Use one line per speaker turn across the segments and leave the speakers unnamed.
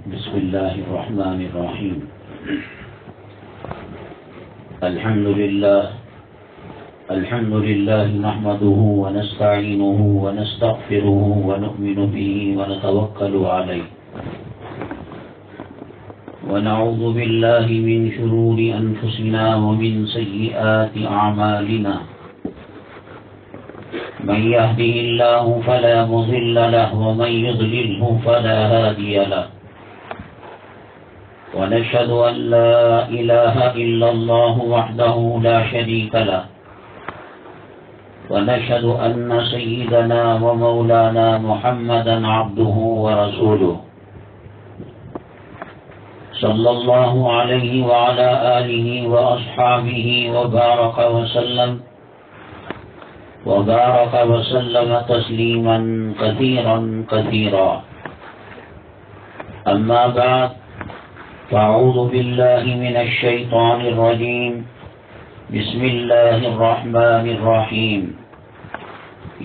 بسم الله الرحمن الرحيم. الحمد لله نحمده ونستعينه ونستغفره ونؤمن به ونتوكل عليه ونعوذ بالله من شرور أنفسنا ومن سيئات أعمالنا. من يهده الله فلا مضل له ومن يضلله فلا هادي له. ونشهد أن لا إله إلا الله وحده لا شريك له. ونشهد أن سيدنا ومولانا محمدا عبده ورسوله صلى الله عليه وعلى آله وأصحابه وبارك وسلم تسليما كثيرا. أما بعد، فأعوذ بالله من الشيطان الرجيم. بسم الله الرحمن الرحيم.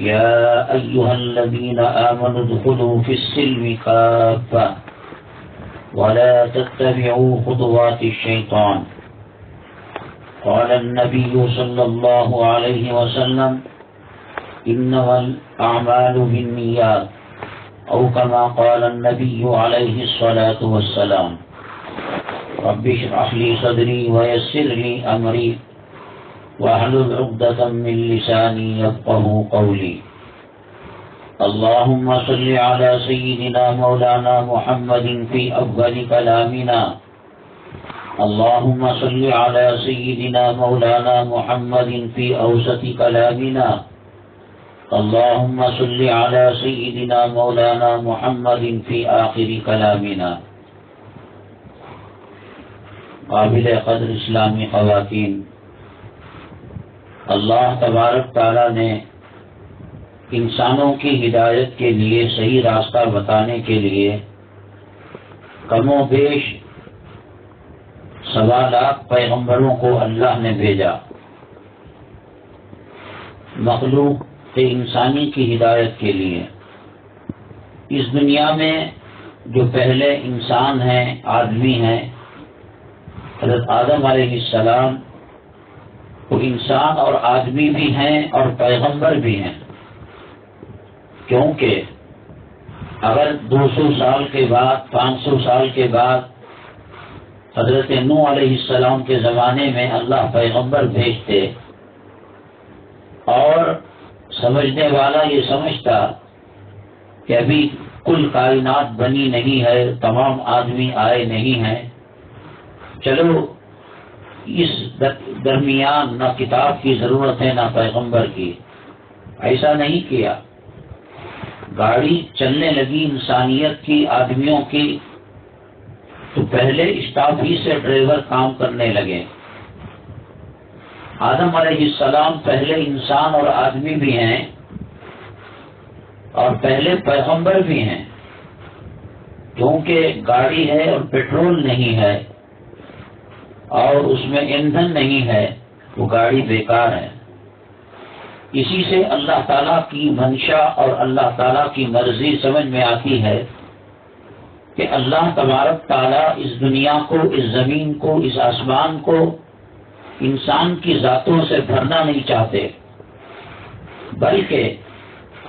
يا أيها الذين آمنوا ادخلوا في السلم كافة ولا تتبعوا خطوات الشيطان. قال النبي صلى الله عليه وسلم: إنما الأعمال بالنيات، أو كما قال النبي عليه الصلاة والسلام. رب اشرح لي صدري ويسر لي أمري واحلل عقدة من لساني يفقهوا قولي. اللهم صل على سيدنا مولانا محمد في أفضل كلامنا. اللهم صل على سيدنا مولانا محمد في أوسط كلامنا. اللهم صل على سيدنا مولانا محمد في آخر كلامنا. قابل قدر اسلامی خواتین، اللہ تبارک تعالیٰ نے انسانوں کی ہدایت کے لیے، صحیح راستہ بتانے کے لیے کم و بیش 1.25 لاکھ پیغمبروں کو اللہ نے بھیجا، مخلوق انسانی کی ہدایت کے لیے. اس دنیا میں جو پہلے انسان ہیں، آدمی ہیں، حضرت آدم علیہ السلام، وہ انسان اور آدمی بھی ہیں اور پیغمبر بھی ہیں. کیونکہ اگر 200 سال کے بعد، 500 سال کے بعد حضرت نوح علیہ السلام کے زمانے میں اللہ پیغمبر بھیجتے اور سمجھنے والا یہ سمجھتا کہ ابھی کل کائنات بنی نہیں ہے، تمام آدمی آئے نہیں ہیں، چلو اس درمیان نہ کتاب کی ضرورت ہے نہ پیغمبر کی. ایسا نہیں کیا. گاڑی چلنے لگی انسانیت کی، آدمیوں کی، تو پہلے اسٹاپ ہی سے ڈرائیور کام کرنے لگے. آدم علیہ السلام پہلے انسان اور آدمی بھی ہیں اور پہلے پیغمبر بھی ہیں. کیونکہ گاڑی ہے اور پیٹرول نہیں ہے اور اس میں ایندھن نہیں ہے، وہ گاڑی بیکار ہے. اسی سے اللہ تعالیٰ کی منشا اور اللہ تعالیٰ کی مرضی سمجھ میں آتی ہے کہ اللہ تبارک تعالیٰ اس دنیا کو، اس زمین کو، اس آسمان کو انسان کی ذاتوں سے بھرنا نہیں چاہتے، بلکہ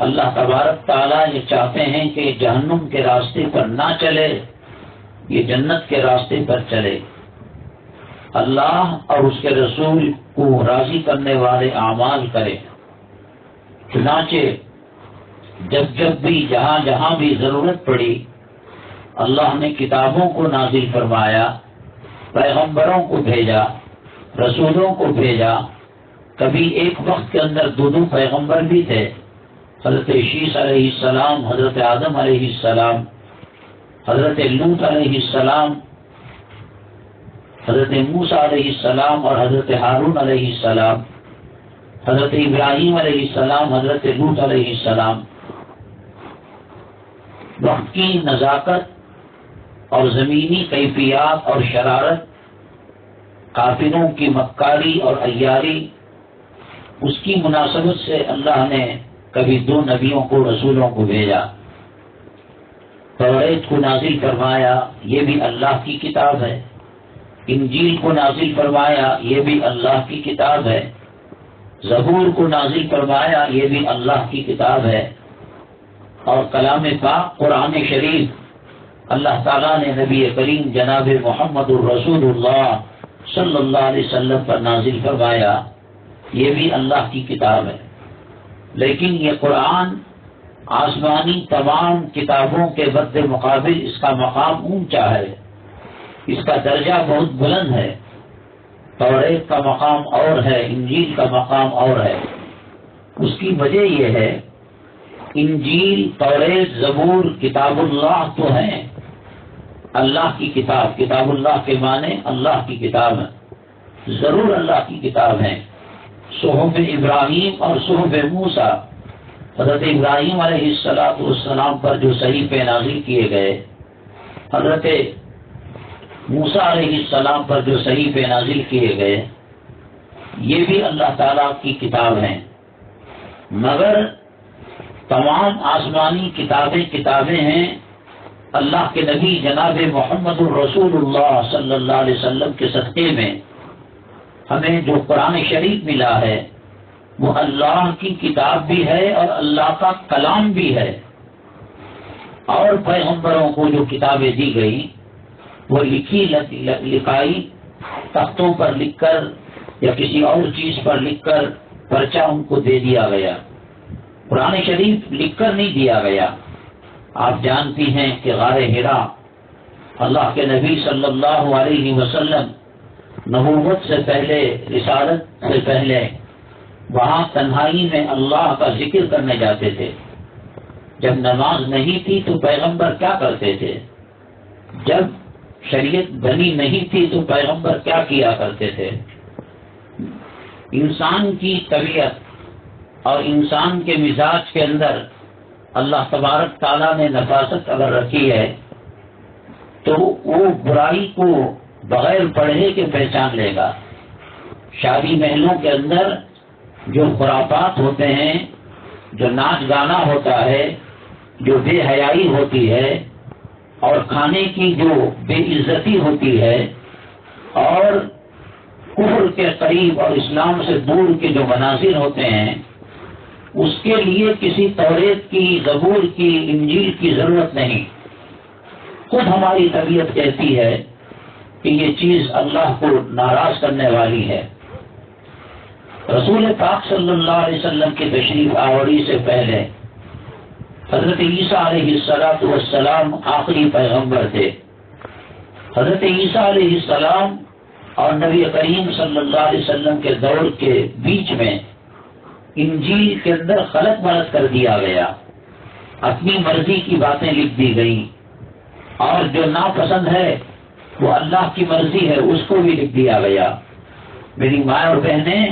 اللہ تبارک تعالیٰ یہ چاہتے ہیں کہ جہنم کے راستے پر نہ چلے، یہ جنت کے راستے پر چلے. اللہ اور اس کے رسول کو راضی کرنے والے اعمال کرے. چنانچہ جب بھی جہاں بھی ضرورت پڑی، اللہ نے کتابوں کو نازل فرمایا، پیغمبروں کو بھیجا، رسولوں کو بھیجا. کبھی ایک وقت کے اندر 2 پیغمبر بھی تھے، حضرت شیس علیہ السلام، حضرت آدم علیہ السلام، حضرت لوط علیہ السلام، حضرت موسیٰ علیہ السلام اور حضرت ہارون علیہ السلام، حضرت ابراہیم علیہ السلام، حضرت لوط علیہ السلام. وقت کی نزاکت اور زمینی کیفیات اور شرارت، کافروں کی مکاری اور عیاری، اس کی مناسبت سے اللہ نے کبھی 2 نبیوں کو، رسولوں کو بھیجا. توریت کو نازل فرمایا، یہ بھی اللہ کی کتاب ہے۔ انجیل کو نازل فرمایا، یہ بھی اللہ کی کتاب ہے۔ زبور کو نازل فرمایا، یہ بھی اللہ کی کتاب ہے۔ اور کلام پاک قرآن شریف اللہ تعالیٰ نے نبی کریم جناب محمد الرسول اللہ صلی اللہ علیہ وسلم پر نازل فرمایا، یہ بھی اللہ کی کتاب ہے۔ لیکن یہ قرآن آسمانی تمام کتابوں کے مد مقابل اس کا مقام اونچا ہے، اس کا درجہ بہت بلند ہے۔ توریت کا مقام اور ہے، انجیل کا مقام اور ہے۔ اس کی وجہ یہ ہے، انجیل، توریت، زبور کتاب اللہ تو ہیں، اللہ کی کتاب۔ کتاب اللہ کے معنی اللہ کی کتاب ہے، ضرور اللہ کی کتاب ہے۔ صحف ابراہیم اور صحف موسیٰ، حضرت ابراہیم علیہ السلام پر جو صحیفے نازل کیے گئے، حضرت موسیٰ علیہ السلام پر جو صحیفے نازل کیے گئے، یہ بھی اللہ تعالیٰ کی کتاب ہیں۔ مگر تمام آسمانی کتابیں ہیں، اللہ کے نبی جناب محمد الرسول اللہ صلی اللہ علیہ وسلم کے صدقے میں ہمیں جو قرآن شریف ملا ہے وہ اللہ کی کتاب بھی ہے اور اللہ کا کلام بھی ہے۔ اور پیغمبروں کو جو کتابیں دی گئی وہ لکھائی تختوں پر لکھ کر یا کسی اور چیز پر لکھ کر پرچہ ان کو دے دیا گیا۔ قرآن شریف لکھ کر نہیں دیا گیا۔ آپ جانتی ہیں کہ غار حرا اللہ کے نبی صلی اللہ علیہ وسلم نبوت سے پہلے، رسالت سے پہلے وہاں تنہائی میں اللہ کا ذکر کرنے جاتے تھے۔ جب نماز نہیں تھی تو پیغمبر کیا کرتے تھے؟ جب شریعت بنی نہیں تھی تو پیغمبر کیا کیا کرتے تھے؟ انسان کی طبیعت اور انسان کے مزاج کے اندر اللہ تبارک تعالیٰ نے نفاست اگر رکھی ہے تو وہ برائی کو بغیر پڑھے کے پہچان لے گا۔ شادی محلوں کے اندر جو خرافات ہوتے ہیں، جو ناچ گانا ہوتا ہے، جو بے حیائی ہوتی ہے اور کھانے کی جو بے عزتی ہوتی ہے اور کفر کے قریب اور اسلام سے دور کے جو مناظر ہوتے ہیں، اس کے لیے کسی توریت کی، زبور کی، انجیل کی ضرورت نہیں۔ خود ہماری طبیعت کہتی ہے کہ یہ چیز اللہ کو ناراض کرنے والی ہے۔ رسول پاک صلی اللہ علیہ وسلم کی تشریف آوری سے پہلے حضرت عیسیٰ علیہ السلام آخری پیغمبر تھے۔ حضرت عیسیٰ علیہ السلام اور نبی کریم صلی اللہ علیہ وسلم کے دور کے بیچ میں انجیل کے اندر خلط ملط کر دیا گیا، اپنی مرضی کی باتیں لکھ دی گئیں، اور جو ناپسند ہے وہ اللہ کی مرضی ہے اس کو بھی لکھ دیا گیا۔ میری ماں اور بہنیں،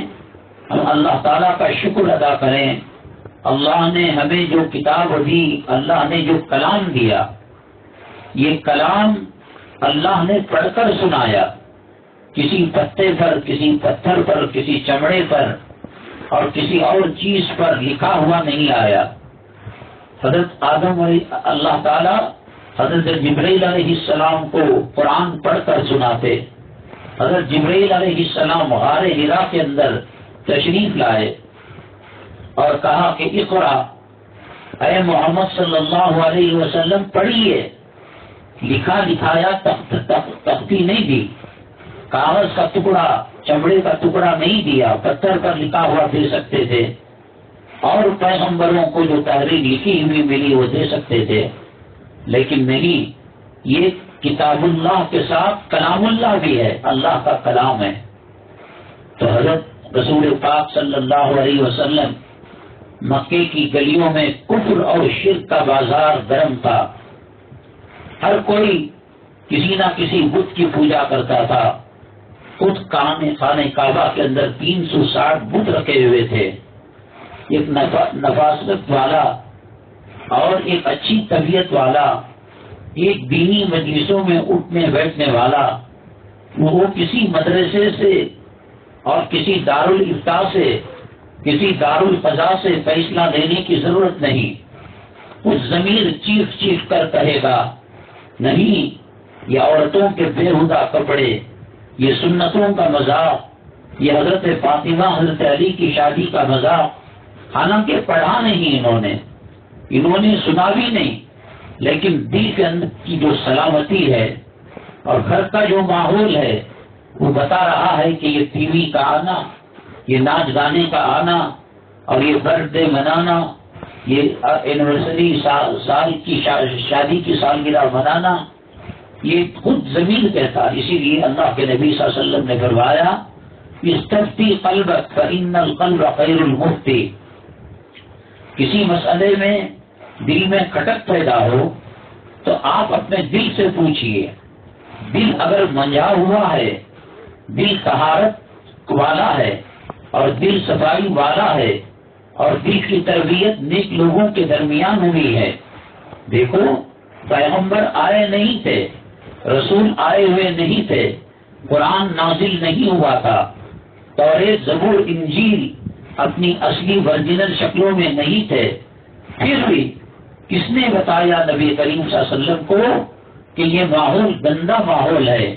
ہم اللہ تعالیٰ کا شکر ادا کریں، اللہ نے ہمیں جو کتاب دی، اللہ نے جو کلام دیا، یہ کلام اللہ نے پڑھ کر سنایا، کسی پتے پر، کسی پتھر پر، کسی چمڑے پر اور کسی اور چیز پر لکھا ہوا نہیں آیا۔ حضرت آدم اللہ تعالیٰ حضرت جبرائیل علیہ السلام کو قرآن پڑھ کر سناتے۔ حضرت جبرائیل علیہ السلام غار حرا کے اندر تشریف لائے اور کہا کہ اقرا، اے محمد صلی اللہ علیہ وسلم پڑھیے۔ لکھا لکھایا تختی نہیں دی، کاغذ کا ٹکڑا، چمڑے کا ٹکڑا نہیں دیا، پتھر پر لکھا ہوا دے سکتے تھے، اور پیغمبروں کو جو تحریر لکھی ہوئی ملی وہ دے سکتے تھے، لیکن نہیں، یہ کتاب اللہ کے ساتھ کلام اللہ بھی ہے، اللہ کا کلام ہے۔ تو حضرت رسول پاک صلی اللہ علیہ وسلم مکے کی گلیوں میں کفر اور شرک کا بازار گرم تھا، ہر کوئی کسی نہ کسی بت کی پوجا کرتا تھا۔ خود خانہ کعبہ کے اندر 360 بت رکھے ہوئے تھے۔ ایک نفاست والا اور ایک اچھی طبیعت والا، ایک دینی مجلسوں میں اٹھنے بیٹھنے والا، وہ کسی مدرسے سے اور کسی دارالفتاء سے، کسی دارالقضاء سے فیصلہ لینے کی ضرورت نہیں۔ اس ضمیر چیخ چیخ کر کہے گا نہیں، یہ عورتوں کے بےہودہ کپڑے، یہ سنتوں کا مذاق، یہ حضرت فاطمہ حضرت علی کی شادی کا مذاق، حالانکہ پڑھا نہیں انہوں نے سنا بھی نہیں، لیکن دل کے اندر کی جو سلامتی ہے اور گھر کا جو ماحول ہے وہ بتا رہا ہے کہ یہ ٹی وی کا آنا، یہ ناچ گانے کا آنا اور یہ برتھ ڈے منانا، یہ اینیورسری سال کی شادی کی سالگرہ منانا، یہ خود زمین کہتا۔ اسی لیے اللہ کے نبی صلی اللہ علیہ وسلم نے فرمایا استفتی قلبک فإن القلب خیر المفتی۔ کسی مسئلے میں دل میں کھٹک پیدا ہو تو آپ اپنے دل سے پوچھئے، دل اگر منجا ہوا ہے، دل طہارت والا ہے اور دل صفائی والا ہے اور دل کی تربیت نیک لوگوں کے درمیان ہوئی ہے۔ دیکھو پیغمبر آئے نہیں تھے، رسول آئے ہوئے نہیں تھے، قرآن نازل نہیں ہوا تھا، توریت زبور انجیل اپنی اصلی ورجنل شکلوں میں نہیں تھے، پھر بھی کس نے بتایا نبی کریم صلی اللہ علیہ وسلم کو کہ یہ ماحول گندا ماحول ہے،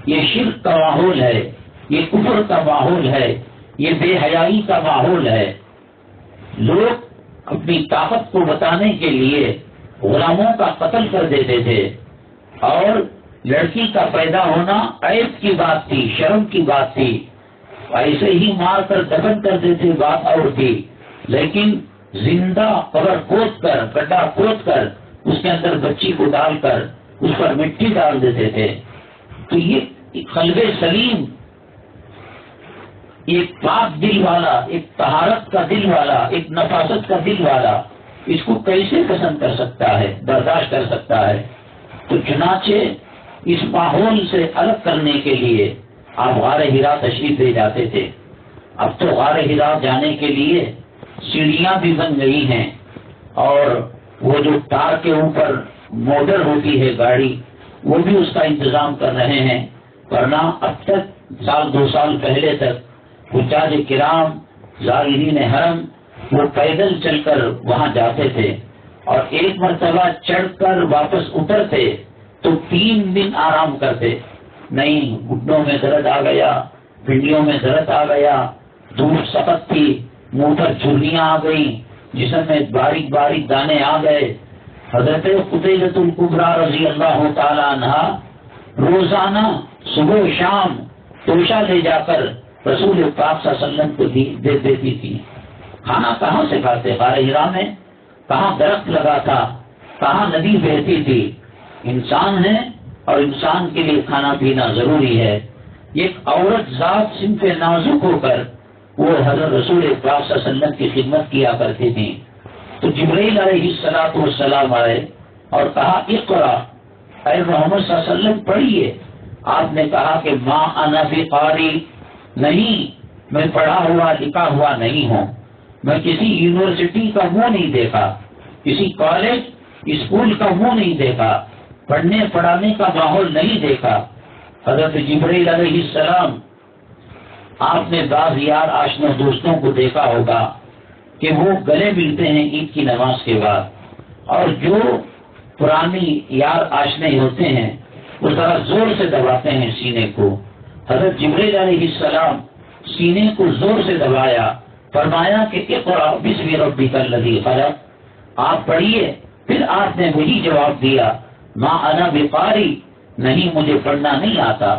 یہ شرک کا ماحول ہے، یہ کفر کا ماحول ہے، یہ بے حیائی کا ماحول ہے۔ لوگ اپنی طاقت کو بتانے کے لیے غلاموں کا قتل کر دیتے تھے اور لڑکی کا پیدا ہونا عیب کی بات تھی، شرم کی بات تھی، ایسے ہی مار کر دفن کر دیتے، بات اور تھی، لیکن زندہ قبر کھود کر، گڈھا کھود کر اس کے اندر بچی کو ڈال کر اس پر مٹی ڈال دیتے تھے۔ تو یہ قلب سلیم، ایک پاک دل والا، ایک طہارت کا دل والا، ایک نفاست کا دل والا اس کو کیسے پسند کر سکتا ہے، برداشت کر سکتا ہے؟ تو چنانچہ اس ماحول سے الگ کرنے کے لیے آپ غار حرا تشریف لے جاتے تھے۔ اب تو غار حرا جانے کے لیے سیڑھیاں بھی بن گئی ہیں اور وہ جو تار کے اوپر موٹر ہوتی ہے گاڑی، وہ بھی اس کا انتظام کر رہے ہیں، ورنہ اب تک سال دو سال پہلے تک حجاج کرام زائرین حرم وہ پیدل چل کر وہاں جاتے تھے اور ایک مرتبہ چڑھ کر واپس اترتے تو 3 دن آرام کرتے، نہیں گھٹنوں میں درد آ گیا، پنڈلیوں میں درد آ گیا، دھوپ سخت تھی، منہ پر جھریاں آ گئی، جسم میں باریک باریک دانے آ گئے۔ حضرت قطیلۃ الکبریٰ رضی اللہ تعالی عنہ روزانہ صبح و شام توشہ لے جا کر رسول پاک صلی اللہ علیہ وسلم کو دے دیتی تھی۔ کھانا کہاں سے کھاتے؟ غار حرا میں؟ کہاں درخت لگا تھا؟ کہاں ندی بہتی تھی؟ انسان ہے اور انسان کے لیے کھانا پینا ضروری ہے۔ ایک عورت ذات صنف نازک ہو کر وہ حضرت رسول پاک صلی اللہ علیہ وسلم کی خدمت کیا کرتی تھی۔ تو جبرائیل علیہ السلام آئے اور کہا اقرا، اے محمد صلی اللہ علیہ وسلم پڑھیے۔ آپ نے کہا کہ ما انا بقاری، نہیں میں پڑھا ہوا لکھا ہوا نہیں ہوں، میں کسی یونیورسٹی کا منہ نہیں دیکھا، کسی کالج اسکول کا منہ نہیں دیکھا، پڑھنے پڑھانے کا ماحول نہیں دیکھا۔ حضرت جبرائیل علیہ السلام، آپ نے بعض یار آشنا دوستوں کو دیکھا ہوگا کہ وہ گلے ملتے ہیں عید کی نماز کے بعد، اور جو پرانی یار آشنے ہوتے ہیں وہ ذرا زور سے دباتے ہیں سینے کو۔ حضرت جبرائیل علیہ السلام سینے کو زور سے دبایا، فرمایا کہ اقرأ بسم ربک الذی خلق، آپ پڑھیے۔ پھر آپ نے وہی جواب دیا ما انا بقاری، نہیں مجھے پڑھنا نہیں آتا۔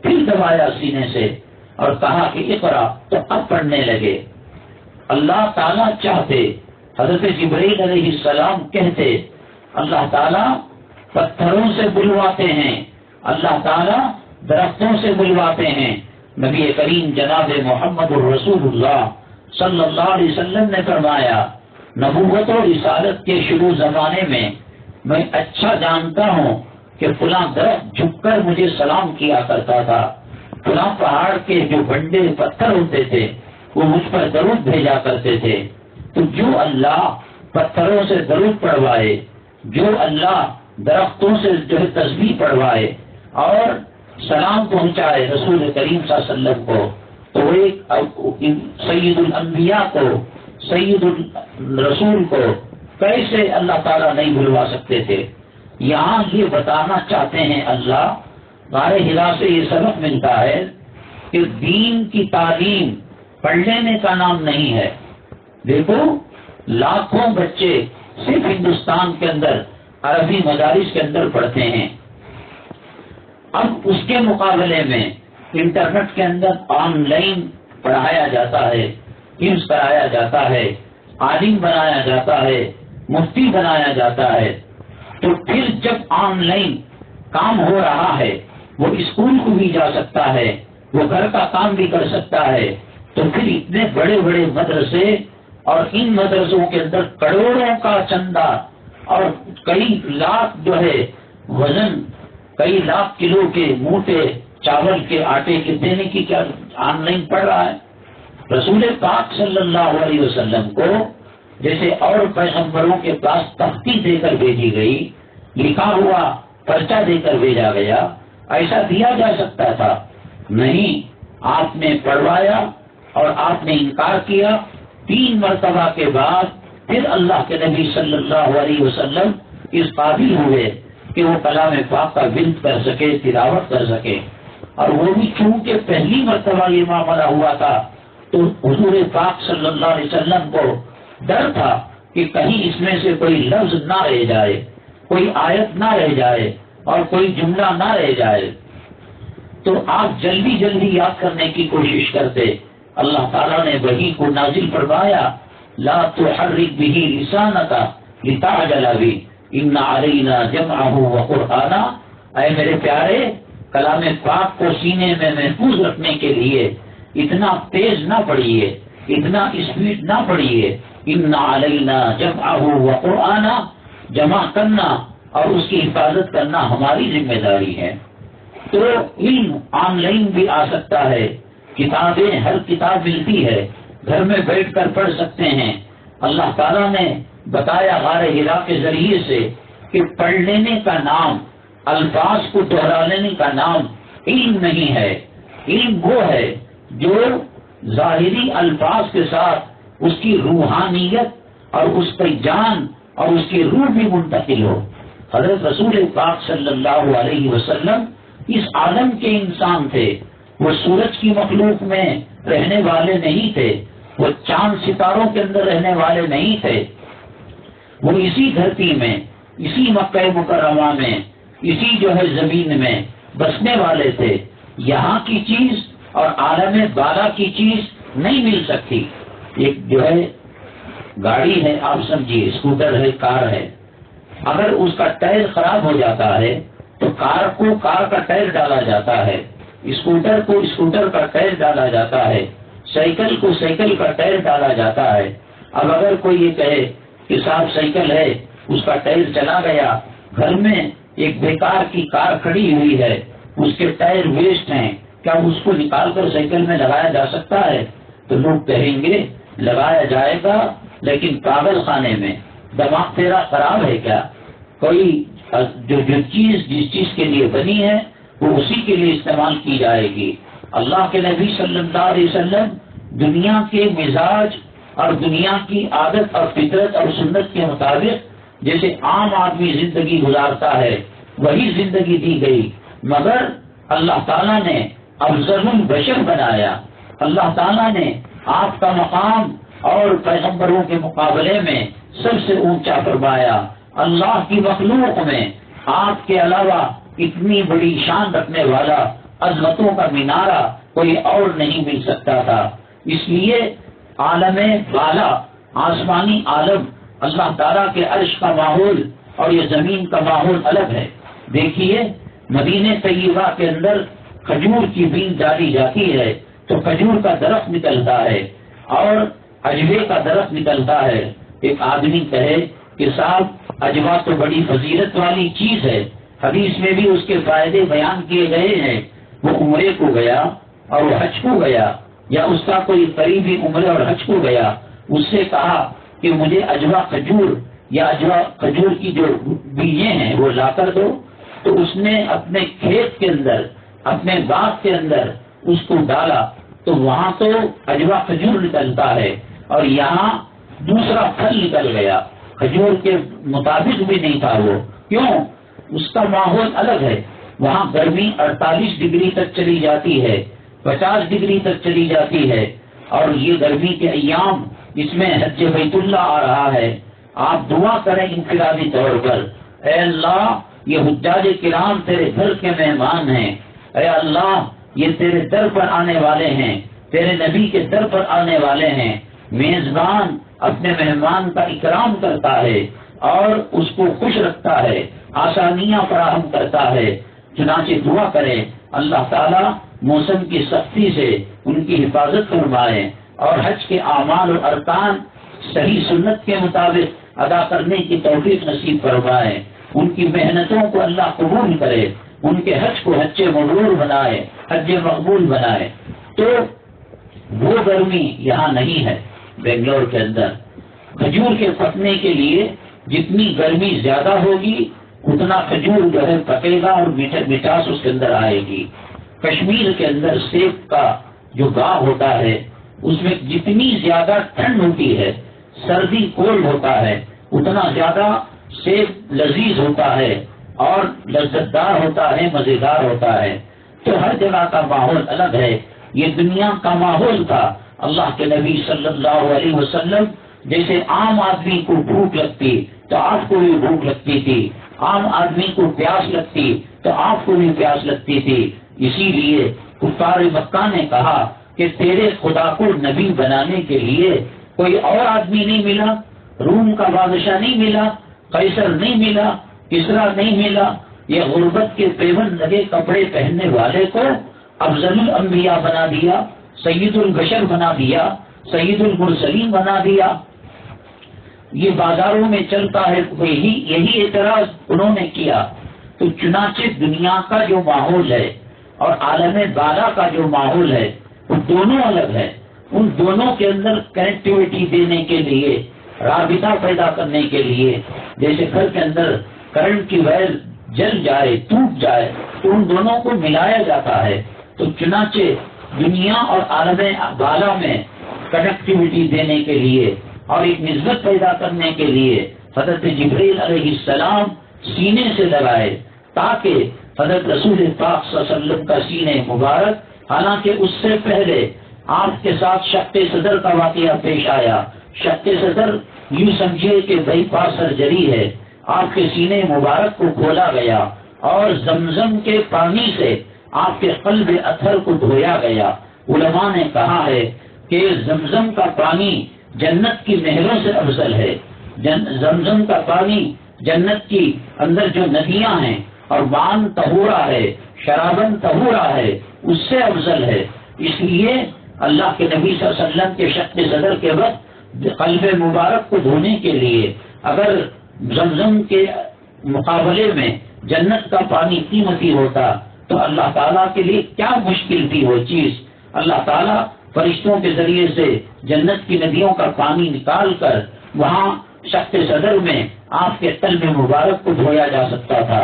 پھر دبایا سینے سے اور کہا کہ اقرأ، تو اب پڑھنے لگے۔ اللہ تعالیٰ چاہتے، حضرت جبرائیل علیہ السلام کہتے، اللہ تعالیٰ پتھروں سے بلواتے ہیں، اللہ تعالیٰ درختوں سے بلواتے ہیں۔ نبی کریم جناب محمد الرسول اللہ صلی اللہ علیہ وسلم نے فرمایا نبوت و رسالت کے شروع زمانے میں اچھا جانتا ہوں کہ فلاں درخت جھک کر مجھے سلام کیا کرتا تھا، فلاں پہاڑ کے جو بنڈے پتھر ہوتے تھے وہ مجھ پر درود بھیجا کرتے تھے۔ تو جو اللہ پتھروں سے درود پڑھوائے، جو اللہ درختوں سے جو ہے تسبیح پڑھوائے اور سلام پہنچائے رسول کریم صلی اللہ علیہ وسلم کو، تو وہ ایک سید الانبیاء کو، سید الرسول کو کیسے اللہ تعالیٰ نہیں بھلوا سکتے تھے؟ یہاں یہ بتانا چاہتے ہیں اللہ، غار حرا سے یہ سبق ملتا ہے کہ دین کی تعلیم پڑھ لینے کا نام نہیں ہے۔ دیکھو لاکھوں بچے صرف ہندوستان کے اندر عربی مدارس کے اندر پڑھتے ہیں، اب اس کے مقابلے میں انٹرنیٹ کے اندر آن لائن پڑھایا جاتا ہے، حفظ کرایا جاتا ہے، عالم بنایا جاتا ہے، مفتی بنایا جاتا ہے۔ تو پھر جب آن لائن کام ہو رہا ہے، وہ اسکول کو بھی جا سکتا ہے، وہ گھر کا کام بھی کر سکتا ہے، تو پھر اتنے بڑے بڑے مدرسے اور ان مدرسوں کے اندر کروڑوں کا چندہ اور کئی لاکھ جو ہے وزن، کئی لاکھ کلو کے موٹے چاول کے آٹے کے دینے کی کیا آن لائن پڑ رہا ہے؟ رسول پاک صلی اللہ علیہ وسلم کو جیسے اور پیغمبروں کے پاس تختی دے کر بھیجی گئی، لکھا ہوا پرچہ دے کر بھیجا گیا، ایسا دیا جا سکتا تھا؟ نہیں، آپ نے پڑھوایا اور آپ نے انکار کیا۔ 3 مرتبہ کے بعد پھر اللہ کے نبی صلی اللہ علیہ وسلم اس قابل ہوئے کہ وہ کلام پاک کا ورد کر سکے، تلاوت کر سکے، اور وہ بھی چونکہ پہلی مرتبہ یہ معاملہ ہوا تھا تو حضور پاک صلی اللہ علیہ وسلم کو ڈر تھا کہ کہیں اس میں سے کوئی لفظ نہ رہ جائے، کوئی آیت نہ رہ جائے اور کوئی جملہ نہ رہ جائے، تو آپ جلدی جلدی یاد کرنے کی کوشش کرتے۔ اللہ تعالیٰ نے وحی کو نازل فرمایا، لا تحرک به لسانک لتعجل به ان علینا جمعہ وقرآنہ، اے میرے پیارے کلام پاک کو سینے میں محفوظ رکھنے کے لیے اتنا تیز نہ پڑھیے، اتنا اسپیڈ نہ پڑھیے، ان علینا جمعہ وقرآنہ، جمع کرنا اور اس کی حفاظت کرنا ہماری ذمہ داری ہے۔ تو علم آن لائن بھی آ سکتا ہے، کتابیں ہر کتاب ملتی ہے، گھر میں بیٹھ کر پڑھ سکتے ہیں۔ اللہ تعالیٰ نے بتایا غار حرا کے ذریعے سے کہ پڑھ لینے کا نام، الفاظ کو دہرا لینے کا نام علم نہیں ہے۔ علم وہ ہے جو ظاہری الفاظ کے ساتھ اس کی روحانیت اور اس کی جان اور اس کی روح بھی منتقل ہو۔ حضرت رسول پاک صلی اللہ علیہ وسلم اس عالم کے انسان تھے، وہ سورج کی مخلوق میں رہنے والے نہیں تھے، وہ چاند ستاروں کے اندر رہنے والے نہیں تھے، وہ اسی دھرتی میں، اسی مکہ مکرمہ میں، اسی جو ہے زمین میں بسنے والے تھے۔ یہاں کی چیز اور عالم بالا کی چیز نہیں مل سکتی۔ ایک جو ہے گاڑی ہے، آپ سمجھیے اسکوٹر ہے، کار ہے، اگر اس کا ٹائر خراب ہو جاتا ہے تو کار کو کار کا ٹائر ڈالا جاتا ہے، اسکوٹر کو اسکوٹر کا ٹائر ڈالا جاتا ہے، سائیکل کو سائیکل کا ٹائر ڈالا جاتا ہے۔ اب اگر کوئی یہ کہے کہ صاحب سائیکل ہے، اس کا ٹائر چلا گیا، گھر میں ایک بیکار کی کار کھڑی ہوئی ہے، اس کے ٹائر ویسٹ ہیں، کیا اس کو نکال کر سائیکل میں لگایا جا سکتا ہے؟ تو لوگ کہیں گے لگایا جائے گا، لیکن پاگل خانے میں، دماغ تیرا خراب ہے کیا؟ کوئی جو چیز جس چیز کے لیے بنی ہے وہ اسی کے لیے استعمال کی جائے گی۔ اللہ کے نبی صلی اللہ علیہ وسلم دنیا کے مزاج اور دنیا کی عادت اور فطرت اور سنت کے مطابق جیسے عام آدمی زندگی گزارتا ہے وہی زندگی دی گئی، مگر اللہ تعالیٰ نے افضل البشر بنایا۔ اللہ تعالیٰ نے آپ کا مقام اور پیغمبروں کے مقابلے میں سب سے اونچا فرمایا۔ اللہ کی مخلوق میں آپ کے علاوہ اتنی بڑی شان رکھنے والا، عظمتوں کا مینارہ کوئی اور نہیں مل سکتا تھا۔ اس لیے عالم بالا، آسمانی عالم، اللہ تعالیٰ کے عرش کا ماحول اور یہ زمین کا ماحول الگ ہے۔ دیکھیے مدینہ طیبہ کے اندر کھجور کی بیج ڈالی جاتی ہے تو کھجور کا درخت نکلتا ہے اور اجوے کا درخت نکلتا ہے۔ ایک آدمی کہے کہ صاحب اجوا تو بڑی فضیلت والی چیز ہے، حدیث میں بھی اس کے فائدے بیان کیے گئے ہیں، وہ عمرے کو گیا اور وہ حج کو گیا، یا اس کا کوئی قریبی عمرے اور حج کو گیا، اس سے کہا کہ مجھے اجوا کھجور یا اجوا کھجور کی جو بیجیں ہیں وہ لا کر دو، تو اس نے اپنے کھیت کے اندر، اپنے باغ کے اندر اس کو ڈالا تو وہاں تو اجوا کھجور نکلتا ہے اور یہاں دوسرا پھل نکل گیا۔ کھجور کے مطابق بھی نہیں تھا وہ. کیوں؟ اس کا ماحول الگ ہے. وہاں گرمی 48 ڈگری تک چلی جاتی ہے، 50 ڈگری تک چلی جاتی ہے. اور یہ گرمی کے ایام، اس میں حج بیت اللہ آ رہا ہے. آپ دعا کریں انفرادی طور پر، اے اللہ یہ حجاج کرام تیرے گھر کے مہمان ہیں، اے اللہ یہ تیرے در پر آنے والے ہیں، تیرے نبی کے در پر آنے والے ہیں. میزبان اپنے مہمان کا اکرام کرتا ہے اور اس کو خوش رکھتا ہے، آسانیاں فراہم کرتا ہے. چنانچہ دعا کریں اللہ تعالیٰ موسم کی سختی سے ان کی حفاظت فرمائے اور حج کے اعمال اور ارکان صحیح سنت کے مطابق ادا کرنے کی توفیق نصیب فرمائے. ان کی محنتوں کو اللہ قبول کرے، ان کے حج کو حج مبرور بنائے، حج مقبول بنائے. تو وہ گرمی یہاں نہیں ہے. بنگلور کے اندر کھجور کے پکنے کے لیے جتنی گرمی زیادہ ہوگی اتنا کھجور جو ہے پکے گا اور مٹھاس اس کے اندر آئے گی. کشمیر کے اندر سیب کا جو باغ ہوتا ہے اس میں جتنی زیادہ ٹھنڈ ہوتی ہے، سردی کولڈ ہوتا ہے، اتنا زیادہ سیب لذیذ ہوتا ہے اور لذت دار ہوتا ہے، مزیدار ہوتا ہے. تو ہر جگہ کا ماحول الگ ہے. یہ دنیا کا ماحول تھا. اللہ کے نبی صلی اللہ علیہ وسلم جیسے عام آدمی کو بھوک لگتی تو آپ کو بھی بھوک لگتی تھی، عام آدمی کو پیاس لگتی تو آپ کو بھی پیاس لگتی تھی. اسی لیے کفار مکہ نے کہا کہ تیرے خدا کو نبی بنانے کے لیے کوئی اور آدمی نہیں ملا، روم کا بادشاہ نہیں ملا، قیصر نہیں ملا، کسرا نہیں ملا. یہ غربت کے پیون لگے کپڑے پہننے والے کو افضل الانبیاء بنا دیا، سید البشر بنا دیا، سید المرسلین بنا دیا. یہ بازاروں میں چلتا ہے، یہی اعتراض انہوں نے کیا. تو چنانچہ دنیا کا جو ماحول ہے اور عالم بالا کا جو ماحول ہے وہ دونوں الگ ہے. ان دونوں کے اندر کنیکٹیویٹی دینے کے لیے، رابطہ پیدا کرنے کے لیے، جیسے گھر کے اندر کرنٹ کی وائر جل جائے، ٹوٹ جائے تو ان دونوں کو ملایا جاتا ہے. تو چنانچہ دنیا اور عالم بالا میں کنیکٹیویٹی دینے کے لیے اور ایک نسبت پیدا کرنے کے لیے حضرت جبریل علیہ السلام سینے سے لگائے تاکہ حضرت رسول پاک صلی اللہ علیہ وسلم کا سینے مبارک، حالانکہ اس سے پہلے آپ کے ساتھ شق صدر کا واقعہ پیش آیا. شق صدر یوں سمجھے کہ بائی پاس سرجری ہے. آپ کے سینے مبارک کو کھولا گیا اور زمزم کے پانی سے آپ کے قلب اطہر کو دھویا گیا. علماء نے کہا ہے کہ زمزم کا پانی جنت کی نہروں سے افضل ہے. زمزم کا پانی جنت کی اندر جو ندیاں ہیں اور بان طہورا ہے، شرابن طہورا ہے، اس سے افضل ہے. اس لیے اللہ کے نبی صلی اللہ علیہ وسلم کے شق صدر کے وقت قلب مبارک کو دھونے کے لیے اگر زمزم کے مقابلے میں جنت کا پانی قیمتی ہوتا تو اللہ تعالیٰ کے لیے کیا مشکل تھی وہ چیز. اللہ تعالیٰ فرشتوں کے ذریعے سے جنت کی ندیوں کا پانی نکال کر وہاں شق صدر میں آپ کے قلب مبارک کو دھویا جا سکتا تھا.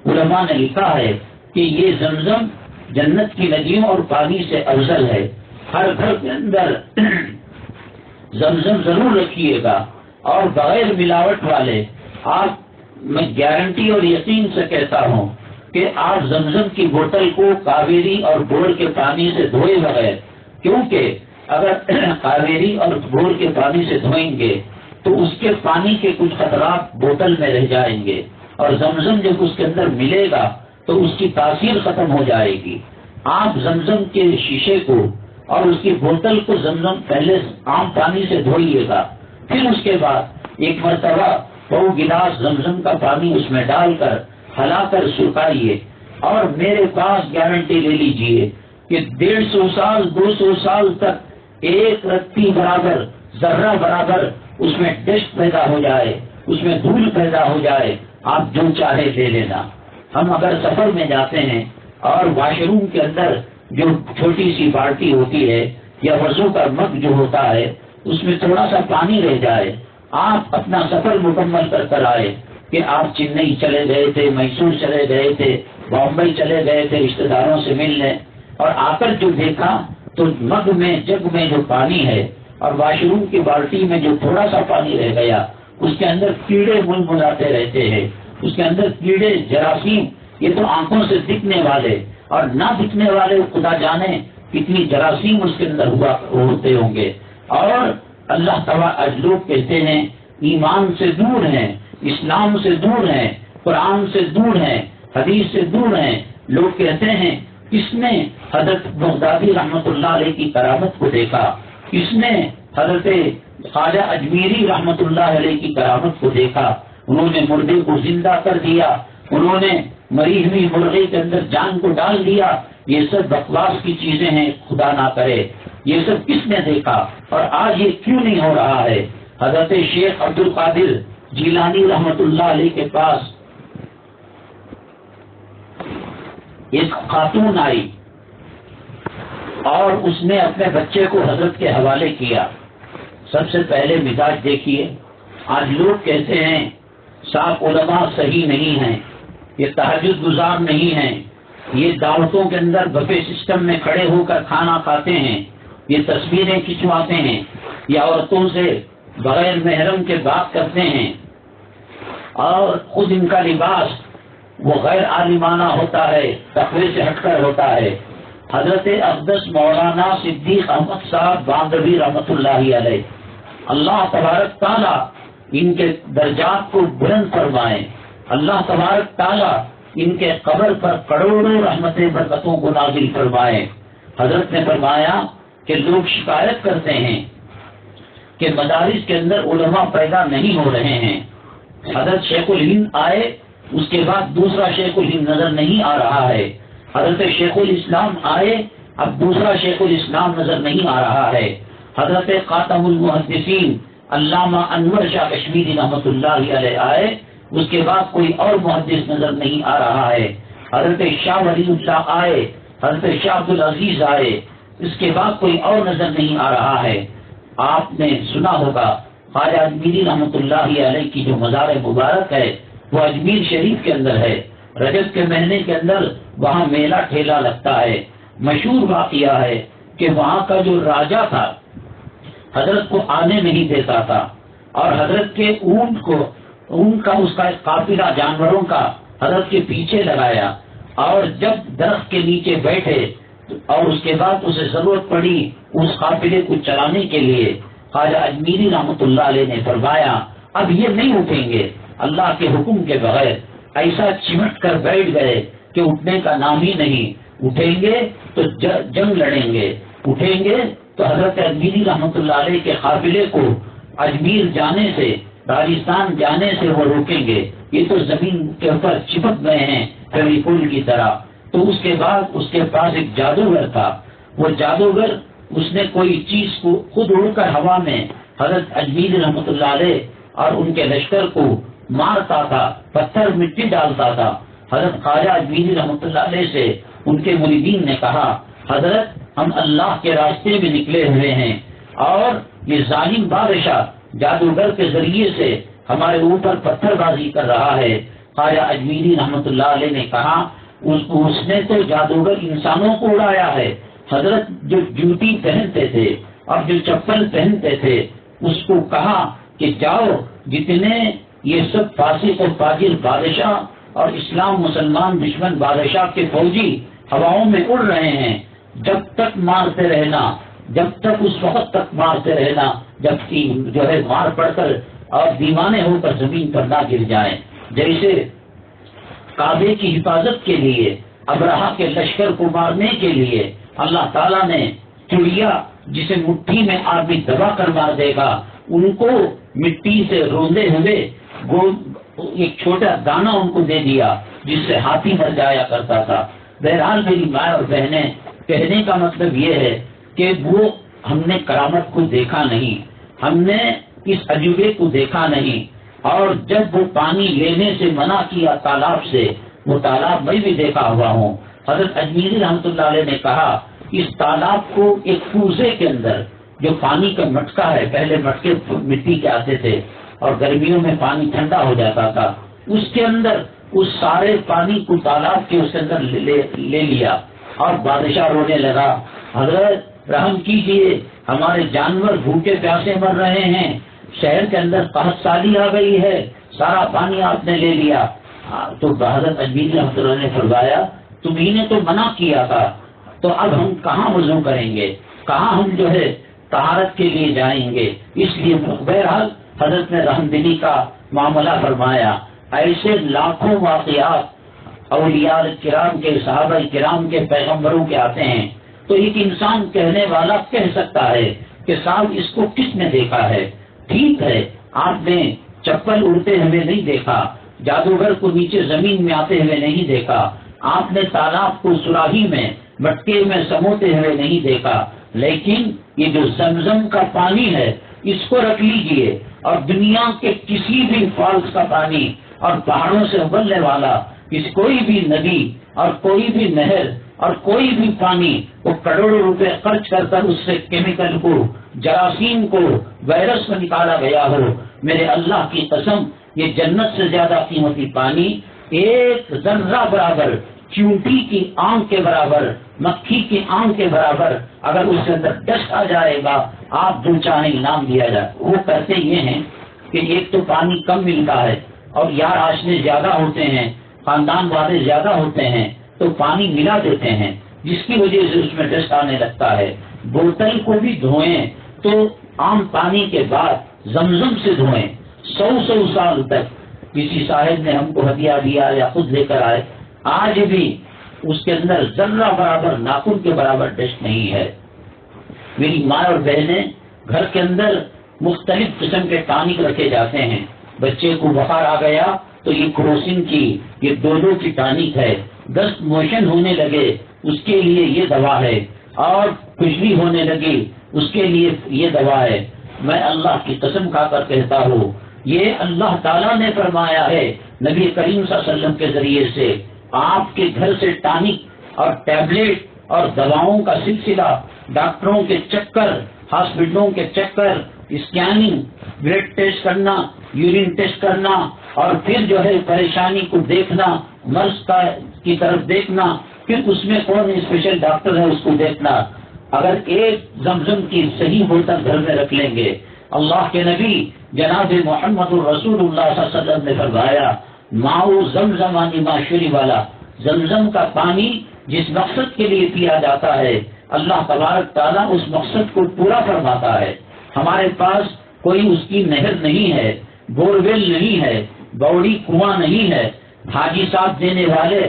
علماء نے لکھا ہے کہ یہ زمزم جنت کی ندیوں اور پانی سے افضل ہے. ہر گھر کے اندر زمزم ضرور رکھیے گا اور بغیر ملاوٹ والے. آپ میں گارنٹی اور یقین سے کہتا ہوں کہ آپ زمزم کی بوتل کو کاویری اور بور کے پانی سے دھوئے بغیر، کیونکہ اگر کاویری اور بور کے پانی سے دھوئیں گے تو اس کے پانی کے کچھ خطرات بوتل میں رہ جائیں گے اور زمزم جب اس کے اندر ملے گا تو اس کی تاثیر ختم ہو جائے گی. آپ زمزم کے شیشے کو اور اس کی بوتل کو زمزم پہلے عام پانی سے دھوئیے گا، پھر اس کے بعد ایک مرتبہ 2 گلاس زمزم کا پانی اس میں ڈال کر ہلا کر سکھائیے اور میرے پاس گارنٹی لے لیجئے کہ 150 سال 200 سال تک ایک رتی برابر، ذرہ برابر اس میں ڈسٹ پیدا ہو جائے، اس میں دھول پیدا ہو جائے، آپ جو چاہے لے لینا. ہم اگر سفر میں جاتے ہیں اور واش روم کے اندر جو چھوٹی سی بالٹی ہوتی ہے یا وضو کا مگ جو ہوتا ہے اس میں تھوڑا سا پانی رہ جائے، آپ اپنا سفر مکمل کر کر آئے کہ آپ چنئی چلے گئے تھے، میسور چلے گئے تھے، بامبئی چلے گئے تھے رشتہ داروں سے ملنے، اور آ کر جو دیکھا تو مگ میں، جگ میں جو پانی ہے اور واش روم کی بالٹی میں جو تھوڑا سا پانی رہ گیا اس کے اندر کیڑے منمناتے رہتے ہیں، اس کے اندر کیڑے جراثیم، یہ تو آنکھوں سے دکھنے والے اور نہ دکھنے والے خدا جانے کتنی جراثیم اس کے اندر ہوتے ہوں گے۔ اور اللہ تعالیٰ لوگ کہتے ہیں ایمان سے دور ہیں، اسلام سے دور ہیں، قرآن سے دور ہیں، حدیث سے دور ہیں۔ لوگ کہتے ہیں کس نے حضرت بغدادی رحمت اللہ علیہ کی کرامت کو دیکھا، کس نے حضرت خواجہ اجمیری رحمت اللہ علیہ کی کرامت کو دیکھا، انہوں نے مردے کو زندہ کر دیا، انہوں نے مری ہوئی مرغے کے اندر جان کو ڈال دیا۔ یہ سب بکواس کی چیزیں ہیں، خدا نہ کرے۔ یہ سب کس نے دیکھا اور آج یہ کیوں نہیں ہو رہا ہے؟ حضرت شیخ عبد القادر جیلانی رحمت اللہ علیہ کے پاس ایک خاتون آئی اور اس نے اپنے بچے کو حضرت کے حوالے کیا۔ سب سے پہلے مزاج دیکھیے، آج لوگ کہتے ہیں صاحب علماء صحیح نہیں ہیں، یہ تہجد گزار نہیں ہیں، یہ دعوتوں کے اندر بفے سسٹم میں کھڑے ہو کر کھانا کھاتے ہیں، یہ تصویریں کھنچواتے ہیں، یا عورتوں سے بغیر محرم کے بات کرتے ہیں، اور خود ان کا لباس وہ غیر عالمانہ ہوتا ہے، تقوی سے ہٹ کر ہوتا ہے۔ حضرت اقدس مولانا صدیق احمد صاحب باندربی رحمت اللہ علیہ، اللہ تبارک تعالیٰ ان کے درجات کو بلند فرمائے، اللہ تبارک تعالیٰ ان کے قبر پر کروڑوں رحمتیں برکتوں کو نازل فرمائے۔ حضرت نے فرمایا کہ لوگ شکایت کرتے ہیں کہ مدارس کے اندر علماء پیدا نہیں ہو رہے ہیں۔ حضرت شیخ الہند آئے، اس کے بعد دوسرا شیخ الہند نظر نہیں آ رہا ہے۔ حضرت شیخ الاسلام آئے، اب دوسرا شیخ الاسلام نظر نہیں آ رہا ہے۔ حضرت خاتم المحدثین علامہ انور شاہ کشمیری رحمت اللہ علیہ آئے، اس کے بعد کوئی اور محدث نظر نہیں آ رہا ہے۔ حضرت شاہ ولی اللہ آئے، حضرت شاہ عبد العزیز آئے، اس کے بعد کوئی اور نظر نہیں آ رہا ہے۔ آپ نے سنا ہوگا خواجہ اجمیری رحمت اللہ علیہ کی جو مزار مبارک ہے وہ اجمیر شریف کے اندر ہے۔ رجب کے مہینے کے اندر وہاں میلہ ٹھیلا لگتا ہے۔ مشہور واقعہ ہے کہ وہاں کا جو راجا تھا حضرت کو آنے نہیں دیتا تھا، اور حضرت کے اونٹ کا اس کا ایک قافلہ جانوروں کا حضرت کے پیچھے لگایا، اور جب درخت کے نیچے بیٹھے اور اس کے بعد اسے ضرورت پڑی اس قافلے کو چلانے کے لیے، خواجہ اجمیری رحمت اللہ علیہ نے فرمایا اب یہ نہیں اٹھیں گے اللہ کے حکم کے بغیر۔ ایسا چمٹ کر بیٹھ گئے کہ اٹھنے کا نام ہی نہیں، اٹھیں گے تو جنگ لڑیں گے، اٹھیں گے تو حضرت اجمیری رحمت اللہ علیہ کے قافلے کو اجمیر جانے سے، راجستھان جانے سے وہ روکیں گے۔ یہ تو زمین کے اوپر چپک گئے ہیں فیوی پول کی طرح۔ تو اس کے بعد اس کے پاس ایک جادوگر تھا، وہ جادوگر اس نے کوئی چیز کو خود اڑ کر ہوا میں حضرت اجمیری رحمت اللہ علیہ اور ان کے لشکر کو مارتا تھا، پتھر مٹی ڈالتا تھا۔ حضرت خواجہ اجمیری رحمت اللہ علیہ سے ان کے مریدین نے کہا حضرت ہم اللہ کے راستے میں نکلے ہوئے ہیں، اور یہ ظالم بادشاہ جادوگر کے ذریعے سے ہمارے اوپر پتھر بازی کر رہا ہے۔ خواجہ اجمیری رحمت اللہ علیہ نے کہا اس نے تو جادوگر انسانوں کو اڑایا ہے، حضرت جو جوتی پہنتے تھے اور جو چپل پہنتے تھے اس کو کہا کہ جاؤ، جتنے یہ سب فاسق اور فاجر بادشاہ اور اسلام مسلمان دشمن بادشاہ کے فوجی ہواؤں میں اڑ رہے ہیں، جب تک مارتے رہنا، جب تک اس وقت تک مارتے رہنا جب جو ہے مار پڑ کر اور دیوانے ہو کر زمین پر نہ گر جائیں۔ جیسے کعبے کی حفاظت کے لیے ابرہا کے لشکر کو مارنے کے لیے اللہ تعالیٰ نے چڑیا جسے مٹھی میں آدمی دبا کر مار دے گا ان کو مٹی سے روندے ہوئے ایک چھوٹا دانہ ان کو دے دیا جس سے ہاتھی مر جایا کرتا تھا۔ بہرحال میری ماں اور بہنیں، کہنے کا مطلب یہ ہے کہ وہ ہم نے کرامت کو دیکھا نہیں، ہم نے اس عجوبے کو دیکھا نہیں، اور جب وہ پانی لینے سے منع کیا تالاب سے، وہ تالاب میں بھی دیکھا ہوا ہوں۔ حضرت اجمیری رحمت اللہ علیہ نے کہا اس تالاب کو ایک کوزے کے اندر جو پانی کا مٹکا ہے، پہلے مٹکے مٹی کے آتے تھے اور گرمیوں میں پانی ٹھنڈا ہو جاتا تھا، اس کے اندر اس سارے پانی کو تالاب کے اس اندر لے لیا، اور بادشاہ رونے لگا حضرت رحم کیجئے، ہمارے جانور بھوکے پیاسے مر رہے ہیں، شہر کے اندر قحط سالی آ گئی ہے، سارا پانی آپ نے لے لیا، تو حضرت اجمیری رحمۃ اللہ نے فرمایا تمہیں نے تو منع کیا تھا، تو اب ہم کہاں وضو کریں گے، کہاں ہم جو ہے طہارت کے لیے جائیں گے؟ اس لیے بہرحال حضرت نے رحم دلی کا معاملہ فرمایا۔ ایسے لاکھوں واقعات اولیاء کرام کے، صحابہ کرام کے، پیغمبروں کے آتے ہیں، تو ایک انسان کہنے والا کہہ سکتا ہے کہ صاحب اس کو کس نے دیکھا ہے؟ ٹھیک ہے، آپ نے چپل اڑتے ہوئے نہیں دیکھا، جادوگر کو نیچے زمین میں آتے ہوئے نہیں دیکھا، آپ نے تالاب کو سراہی میں مٹکے میں سموتے ہوئے نہیں دیکھا، لیکن یہ جو زمزم کا پانی ہے اس کو رکھ لیجئے، اور دنیا کے کسی بھی فالس کا پانی اور پہاڑوں سے ابلنے والا کوئی بھی ندی اور کوئی بھی نہر اور کوئی بھی پانی، وہ کروڑوں روپے خرچ کر کر اس سے کیمیکل کو، جراثیم کو، وائرس کو نکالا گیا ہو، میرے اللہ کی قسم یہ جنت سے زیادہ قیمتی پانی ایک ذرہ برابر، چیونٹی کی آنکھ کے برابر، مکھی کی آنکھ کے برابر اگر اس کے اندر ڈسٹ آ جائے گا، آپ جو چاہیں انعام دیا جائے۔ وہ کرتے یہ ہیں کہ ایک تو پانی کم ملتا ہے اور یار آشنے زیادہ ہوتے ہیں، خاندان والے زیادہ ہوتے ہیں، تو پانی ملا دیتے ہیں، جس کی وجہ سے اس میں ڈسٹ آنے لگتا ہے۔ بوتل کو بھی دھوئیں تو عام پانی کے بعد زمزم سے دھوئیں، 100 سال تک۔ کسی صاحب نے ہم کو ہدیہ دیا یا خود لے کر آئے، آج بھی اس کے اندر ذرہ برابر، ناخن کے برابر ڈسٹ نہیں ہے۔ میری ماں اور بہنیں گھر کے اندر مختلف قسم کے ٹانک رکھے جاتے ہیں، بچے کو بخار آ گیا تو یہ کروسین کی، یہ ڈوڈو کی ٹانک ہے، دست موشن ہونے لگے اس کے لیے یہ دوا ہے، اور کھجلی ہونے لگی اس کے لیے یہ دوا ہے۔ میں اللہ کی قسم کھا کر کہتا ہوں، یہ اللہ تعالیٰ نے فرمایا ہے نبی کریم صلی اللہ علیہ وسلم کے ذریعے سے، آپ کے گھر سے ٹانک اور ٹیبلٹ اور دواؤں کا سلسلہ، ڈاکٹروں کے چکر، ہاسپٹلوں کے چکر، اسکیننگ، بلڈ ٹیسٹ کرنا، یورین ٹیسٹ کرنا، اور پھر جو ہے پریشانی کو دیکھنا، مرض کی طرف دیکھنا، پھر اس میں کون اسپیشل ڈاکٹر ہے اس کو دیکھنا۔ اگر ایک زمزم کی صحیح بوتل گھر میں رکھ لیں گے، اللہ کے نبی جناب محمد الرسول اللہ صلی اللہ علیہ وسلم نے فرمایا ماؤ زمزم لما شرب والا، زمزم کا پانی جس مقصد کے لیے پیا جاتا ہے اللہ تبارک تعالیٰ اس مقصد کو پورا فرماتا ہے۔ ہمارے پاس کوئی اس کی نہر نہیں ہے، بورویل نہیں ہے، باوڑی کنواں نہیں ہے، حاجی صاحب دینے والے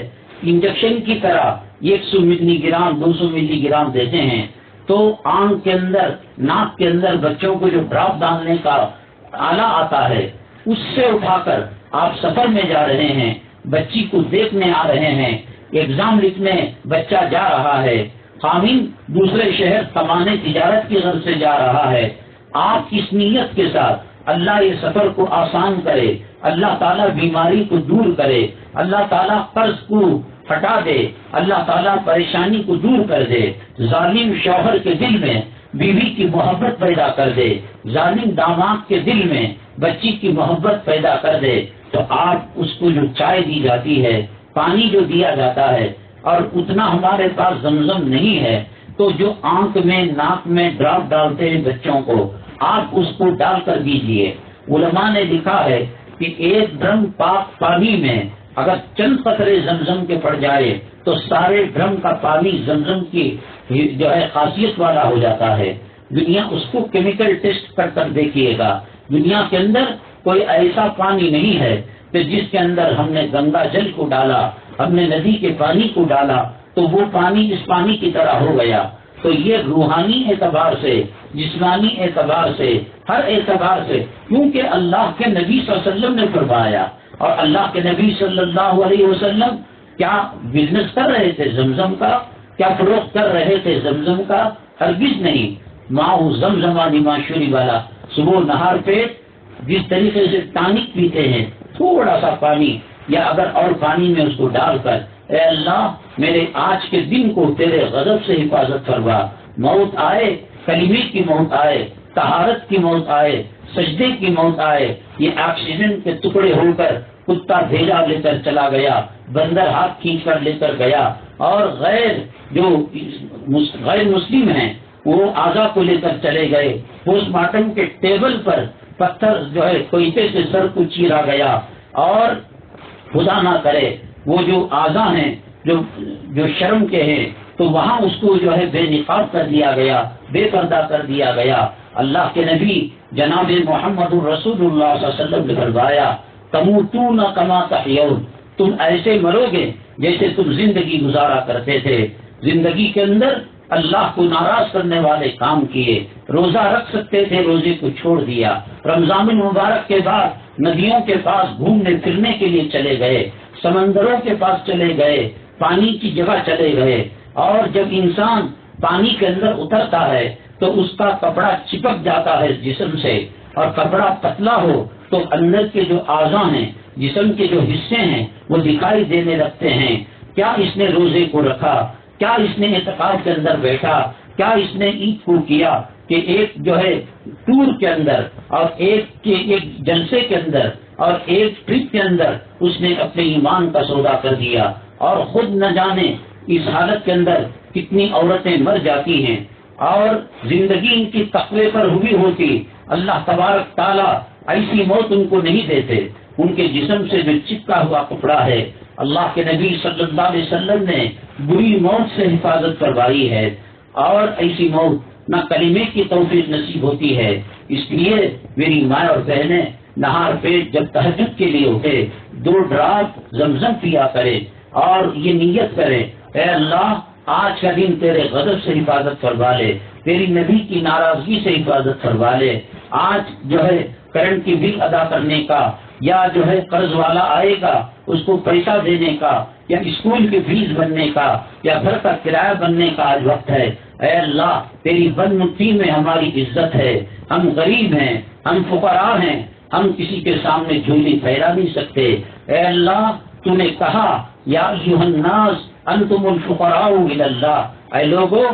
انجیکشن کی طرح 100 ملی گرام 200 ملی گرام دیتے ہیں، تو آنکھ کے اندر، ناک کے اندر بچوں کو جو ڈراپ ڈالنے کا آلہ آتا ہے اس سے اٹھا کر آپ سفر میں جا رہے ہیں، بچی کو دیکھنے آ رہے ہیں، ایگزام لکھنے بچہ جا رہا ہے، خامن دوسرے شہر کمانے تجارت کی غرض سے جا رہا ہے، آپ اس نیت کے ساتھ اللہ یہ سفر کو آسان کرے، اللہ تعالیٰ بیماری کو دور کرے، اللہ تعالیٰ قرض کو ہٹا دے، اللہ تعالیٰ پریشانی کو دور کر دے، ظالم شوہر کے دل میں بیوی کی محبت پیدا کر دے، ظالم داماد کے دل میں بچی کی محبت پیدا کر دے، تو آپ اس کو جو چائے دی جاتی ہے، پانی جو دیا جاتا ہے، اور اتنا ہمارے پاس زمزم نہیں ہے، تو جو آنکھ میں ناک میں ڈراپ ڈالتے ہیں بچوں کو، آپ اس کو ڈال کر دیجئے۔ علماء نے لکھا ہے کہ ایک ڈرم پاک پانی میں اگر چند قطرے زمزم کے پڑ جائے تو سارے ڈرم کا پانی زمزم کی جو ہے خاصیت والا ہو جاتا ہے۔ دنیا اس کو کیمیکل ٹیسٹ کر کر دیکھیے گا، دنیا کے اندر کوئی ایسا پانی نہیں ہے کہ جس کے اندر ہم نے گنگا جل کو ڈالا، ہم نے ندی کے پانی کو ڈالا تو وہ پانی اس پانی کی طرح ہو گیا۔ تو یہ روحانی اعتبار سے، جسمانی اعتبار سے، ہر اعتبار سے، کیونکہ اللہ کے نبی صلی اللہ علیہ وسلم نے فرمایا، اور اللہ کے نبی صلی اللہ علیہ وسلم کیا بزنس کر رہے تھے زمزم کا؟ کیا فروخت کر رہے تھے زمزم کا؟ ہرگز نہیں۔ ماؤ زمزم لما شرب والا، صبح نہار پہ جس طریقے سے ٹانک پیتے ہیں، تھوڑا سا پانی یا اگر اور پانی میں اس کو ڈال کر، اے اللہ میرے آج کے دن کو تیرے غضب سے حفاظت فرما، موت آئے، کلمے کی موت آئے، طہارت کی موت آئے، سجدے کی موت آئے، یہ آکسیجن کے ٹکڑے ہو کر کتا بھیجا لے کر چلا گیا، بندر ہاتھ کھینچ کر لے کر گیا، اور جو غیر مسلم ہیں وہ اعضا کو لے کر چلے گئے، پوسٹ مارٹم کے ٹیبل پر پتھر جو ہے کوئتے سے سر کو چیرا گیا، اور خدا نہ کرے وہ جو اعضاء ہیں جو شرم کے ہیں تو وہاں اس کو جو ہے بے نقاب کر دیا گیا، بے پردہ کر دیا گیا۔ اللہ کے نبی جناب محمد الرسول اللہ صلی اللہ علیہ وسلم نے فرمایا تموتون کما تحیون، تم ایسے مرو گے جیسے تم زندگی گزارا کرتے تھے۔ زندگی کے اندر اللہ کو ناراض کرنے والے کام کیے، روزہ رکھ سکتے تھے روزے کو چھوڑ دیا، رمضان المبارک کے بعد ندیوں کے پاس گھومنے پھرنے کے لیے چلے گئے، سمندروں کے پاس چلے گئے، پانی کی جگہ چلے گئے، اور جب انسان پانی کے اندر اترتا ہے تو اس کا کپڑا چپک جاتا ہے جسم سے، اور کپڑا پتلا ہو تو اندر کے جو اعضاء ہیں، جسم کے جو حصے ہیں وہ دکھائی دینے لگتے ہیں۔ کیا اس نے روزے کو رکھا؟ کیا اس نے اعتکاف کے اندر بیٹھا؟ کیا اس نے عید کو کیا کہ ایک جو ہے ٹور کے اندر اور ایک جلسے کے اندر اور ایک ٹرپ کے اندر اس نے اپنے ایمان کا سودا کر دیا، اور خود نہ جانے اس حالت کے اندر کتنی عورتیں مر جاتی ہیں، اور زندگی ان کی تقوی پر ہوئی ہوتی، اللہ تبارک تعالیٰ ایسی موت ان کو نہیں دیتے۔ ان کے جسم سے جو چپکا ہوا کپڑا ہے، اللہ کے نبی صلی اللہ علیہ وسلم نے بری موت سے حفاظت کروائی ہے، اور ایسی موت نہ کلمے کی توفیق نصیب ہوتی ہے۔ اس لیے میری ماں اور بہنیں نہار پیٹ جب تہجد کے لیے اٹھے 2 ڈراپ زمزم پیا کرے اور یہ نیت کرے اے اللہ آج کا دن تیرے غضب سے حفاظت فرما لے، تیری نبی کی ناراضگی سے حفاظت فرما لے۔ آج جو ہے کرنٹ کی بل ادا کرنے کا، یا جو ہے قرض والا آئے گا اس کو پیسہ دینے کا، یا اسکول کی فیس بننے کا، یا گھر کا کرایہ بننے کا آج وقت ہے۔ اے اللہ تیری بد مٹھی میں ہماری عزت ہے، ہم غریب ہیں، ہم فقراء ہیں، ہم کسی کے سامنے جھولی پھیلا نہیں سکتے۔ اے اللہ تو نے کہا یا ایھا الناس انتم الفقراء الی اللہ، اے لوگوں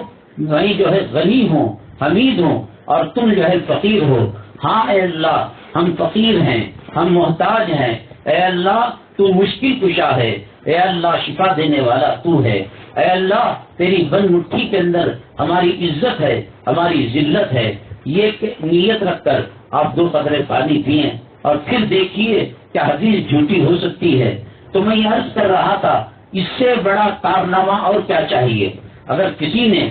میں جو ہے غنی ہوں، حمید ہوں، اور تم جو ہے فقیر ہو۔ ہاں اے اللہ ہم فقیر ہیں، ہم محتاج ہیں، اے اللہ تو مشکل کشا ہے، اے اللہ شفا دینے والا تو ہے، اے اللہ تیری بند مٹھی کے اندر ہماری عزت ہے، ہماری ذلت ہے۔ یہ نیت رکھ کر آپ 2 قطرے پانی پئیں، اور پھر دیکھیے کیا حدیث جھوٹی ہو سکتی ہے۔ تو میں یہ عرض کر رہا تھا اس سے بڑا کارنامہ اور کیا چاہیے؟ اگر کسی نے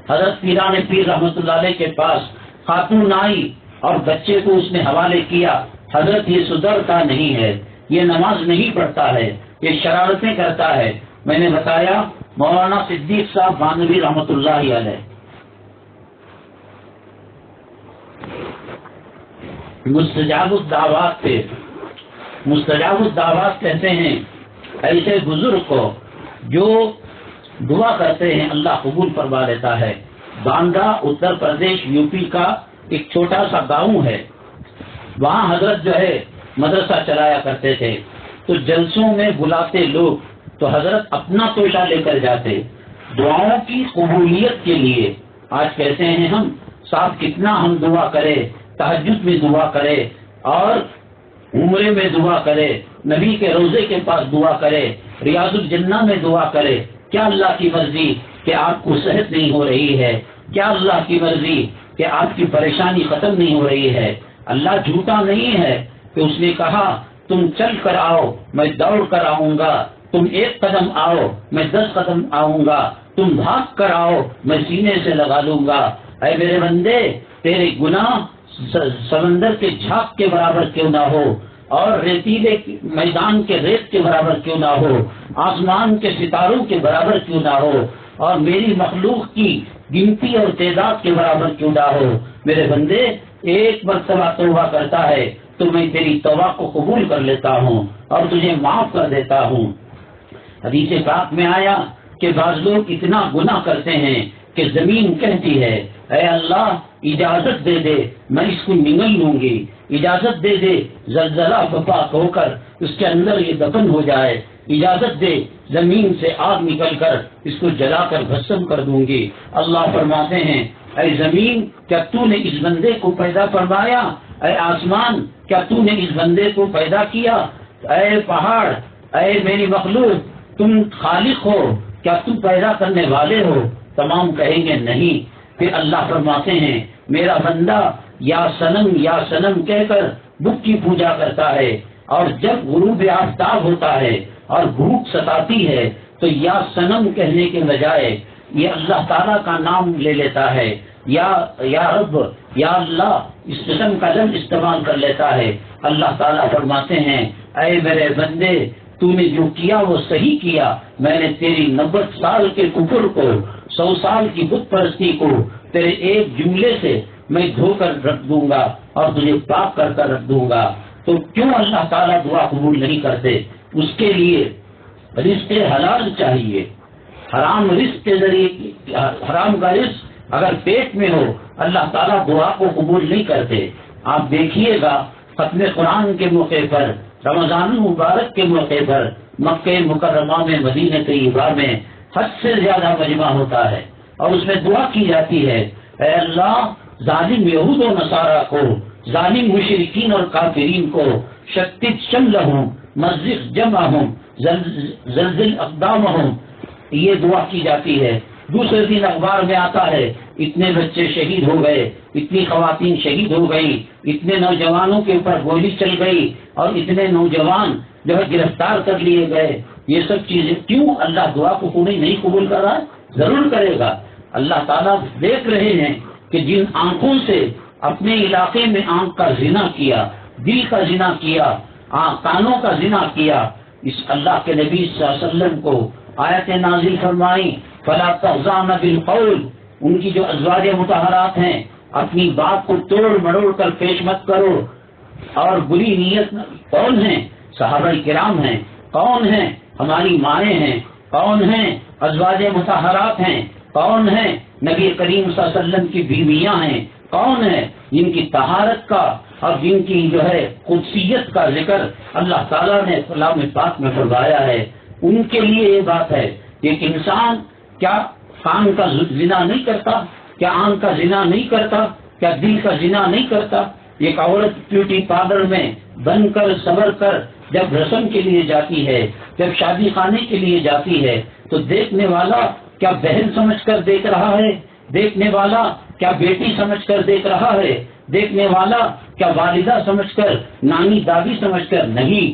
حضرت پیران پیر رحمۃ اللہ علیہ کے پاس خاتون آئی اور بچے کو اس نے حوالے کیا، حضرت یہ سدھرتا نہیں ہے، یہ نماز نہیں پڑھتا ہے، یہ شرارتیں کرتا ہے، میں نے بتایا مولانا صدیق صاحب بانوی رحمۃ اللہ علیہ مستجاب الدعوات تھے۔ مستجاب الدعوات کہتے ہیں ایسے بزرگ کو جو دعا کرتے ہیں اللہ قبول فرما لیتا ہے۔ باندرا اتر پردیش یو پی کا ایک چھوٹا سا گاؤں ہے، وہاں حضرت جو ہے مدرسہ چلایا کرتے تھے، تو جلسوں میں بلاتے لوگ تو حضرت اپنا توشہ لے کر جاتے دعاؤں کی قبولیت کے لیے۔ آج کہتے ہیں ہم صاحب کتنا ہم دعا کرے، تہجد میں دعا کرے اور عمرے میں دعا کرے، نبی کے روزے کے پاس دعا کرے، ریاض الجنہ میں دعا کرے، کیا اللہ کی مرضی کہ آپ کو صحت نہیں ہو رہی ہے؟ کیا اللہ کی مرضی کہ آپ کی پریشانی ختم نہیں ہو رہی ہے؟ اللہ جھوٹا نہیں ہے کہ اس نے کہا تم چل کر آؤ میں دوڑ کر آؤں گا، تم 1 قدم آؤ میں 10 قدم آؤں گا، تم بھاگ کر آؤ میں سینے سے لگا لوں گا۔ اے میرے بندے تیرے گناہ سمندر کے جھاگ کے برابر کیوں نہ ہو، اور ریتیلے میدان کے ریت کے برابر کیوں نہ ہو، آسمان کے ستاروں کے برابر کیوں نہ ہو، اور میری مخلوق کی گنتی اور تعداد کے برابر کیوں نہ ہو، میرے بندے 1 مرتبہ توبہ کرتا ہے تو میں تیری توبہ کو قبول کر لیتا ہوں اور تجھے معاف کر دیتا ہوں۔ حدیث پاک میں آیا کہ بعض لوگ اتنا گناہ کرتے ہیں کہ زمین کہتی ہے اے اللہ اجازت دے دے میں اس کو نگل لوں گی، اجازت دے دے زلزلہ بپاک ہو کر اس کے اندر یہ دفن ہو جائے، اجازت دے زمین سے آگ نکل کر اس کو جلا کر بھسم کر دوں گی۔ اللہ فرماتے ہیں اے زمین کیا تو نے اس بندے کو پیدا فرمایا؟ اے آسمان کیا تو نے اس بندے کو پیدا کیا؟ اے پہاڑ اے میری مخلوق تم خالق ہو، کیا تم پیدا کرنے والے ہو؟ تمام کہیں گے نہیں۔ پھر اللہ فرماتے ہیں میرا بندہ یا سنم کہہ کر بت کی پوجا کرتا ہے، اور جب غروب آفتاب ہوتا ہے اور بھوک ستاتی ہے تو یا سنم کہنے کے بجائے یہ اللہ تعالیٰ کا نام لے لیتا ہے، یا رب، یا اللہ، اس قسم کا لفظ استعمال کر لیتا ہے۔ اللہ تعالیٰ فرماتے ہیں اے میرے بندے، تو نے جو کیا وہ صحیح کیا، میں نے تیری 90 سال کے کفر کو، 100 سال کی بت پرستی کو تیرے ایک جملے سے میں دھو کر رکھ دوں گا اور تجھے پاک کر کر رکھ دوں گا۔ تو کیوں اللہ تعالیٰ دعا قبول نہیں کرتے؟ اس کے لیے رزق حلال چاہیے۔ حرام رزق کے ذریعے، حرام کا رزق اگر پیٹ میں ہو اللہ تعالیٰ دعا کو قبول نہیں کرتے۔ آپ دیکھیے گا ختم قرآن کے موقع پر، رمضان المبارک کے موقع پر مکہ مکرمہ میں، مدینہ طیبہ میں حد سے زیادہ مجمع ہوتا ہے اور اس میں دعا کی جاتی ہے، اے اللہ ظالم یہود و نصارہ کو، ظالم مشرکین اور کافرین کو شتت شملہم، مزق جمعہم، زلزل اقدامہم، یہ دعا کی جاتی ہے۔ دوسرے دن اخبار میں آتا ہے اتنے بچے شہید ہو گئے، اتنی خواتین شہید ہو گئی، اتنے نوجوانوں کے اوپر گولی چل گئی اور اتنے نوجوان جو ہے گرفتار کر لیے گئے۔ یہ سب چیزیں کیوں؟ اللہ دعا کو پوری نہیں قبول کر رہا ہے؟ ضرور کرے گا۔ اللہ تعالیٰ دیکھ رہے ہیں کہ جن آنکھوں سے اپنے علاقے میں آنکھ کا زنا کیا، دل کا زنا کیا، کانوں کا زنا کیا، اس اللہ کے نبی صلی اللہ علیہ وسلم کو آیت نازل فرمائی فلا تخضعن بالقول، ان کی جو ازواج مطہرات ہیں اپنی بات کو توڑ مڑوڑ کر پیش مت کرو، اور بری نیت کون ہیں؟ صحابہ کرام ہیں، کون ہیں؟ ہماری مائیں ہیں، کون ہیں؟ ازواج مطہرات ہیں، کون ہیں؟ نبی کریم صلی اللہ علیہ وسلم کی بیویاں ہیں، کون ہیں؟ جن کی طہارت کا اور جن کی جو ہے قدسیت کا ذکر اللہ تعالیٰ نے کلام پاک میں فرمایا ہے۔ ان کے لیے یہ بات ہے کہ ایک انسان کیا کان کا زنا نہیں کرتا؟ کیا آنکھ کا زنا نہیں کرتا؟ کیا دل کا زنا نہیں کرتا؟ ایک عورت بیوٹی پارلر میں بن کر سنور کر جب رسم کے لیے جاتی ہے، جب شادی خانے کے لیے جاتی ہے، تو دیکھنے والا کیا بہن سمجھ کر دیکھ رہا ہے؟ دیکھنے والا کیا بیٹی سمجھ کر دیکھ رہا ہے؟ دیکھنے والا کیا والدہ سمجھ کر، نانی دادی سمجھ کر؟ نہیں،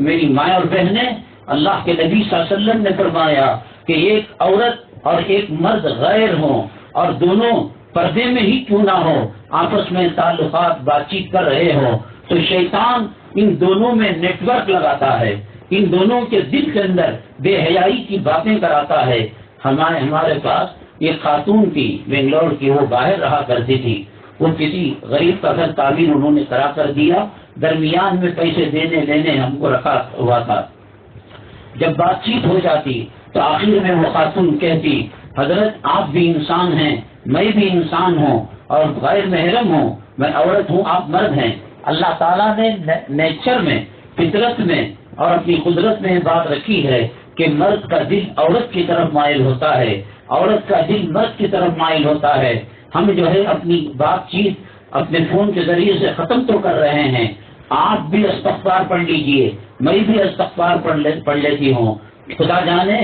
میری مائیں اور بہنیں، اللہ کے نبی صلی اللہ علیہ وسلم نے فرمایا کہ ایک عورت اور ایک مرد غیر ہوں اور دونوں پردے میں ہی کیوں نہ ہو، آپس میں تعلقات بات چیت کر رہے ہوں، تو شیطان ان دونوں میں نیٹ ورک لگاتا ہے، ان دونوں کے دل کے اندر بے حیائی کی باتیں کراتا ہے۔ ہمارے پاس ایک خاتون تھی بنگلور کی، وہ باہر رہا کرتی تھی، وہ کسی غریب کا گھر تعمیر انہوں نے کرا کر دیا، درمیان میں پیسے دینے لینے ہم کو رکھا ہوا تھا۔ جب بات چیت ہو جاتی تو آخر میں وہ خاتون کہتی، حضرت آپ بھی انسان ہیں، میں بھی انسان ہوں اور غیر محرم ہوں، میں عورت ہوں، آپ مرد ہیں۔ اللہ تعالیٰ نے نیچر میں، فطرت میں اور اپنی قدرت میں بات رکھی ہے کہ مرد کا دل عورت کی طرف مائل ہوتا ہے، عورت کا دل مرد کی طرف مائل ہوتا ہے۔ ہم جو ہے اپنی بات چیت اپنے فون کے ذریعے سے ختم تو کر رہے ہیں، آپ بھی استغفار پڑھ لیجئے، میں بھی استغفار پڑھ لیتی ہوں، خدا جانے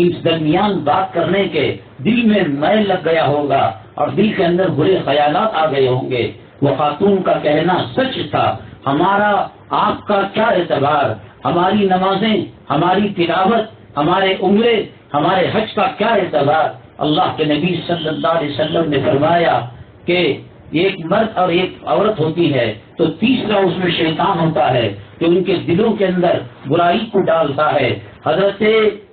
اس درمیان بات کرنے کے دل میں میل لگ گیا ہوگا اور دل کے اندر برے خیالات آ گئے ہوں گے۔ وہ خاتون کا کہنا سچ تھا۔ ہمارا آپ کا کیا اعتبار، ہماری نمازیں، ہماری تلاوت، ہمارے عمرے، ہمارے حج کا کیا اعتبار؟ اللہ کے نبی صلی اللہ علیہ وسلم نے فرمایا کہ ایک مرد اور ایک عورت ہوتی ہے تو تیسرا اس میں شیطان ہوتا ہے کہ ان کے دلوں کے اندر برائی کو ڈالتا ہے۔ حضرت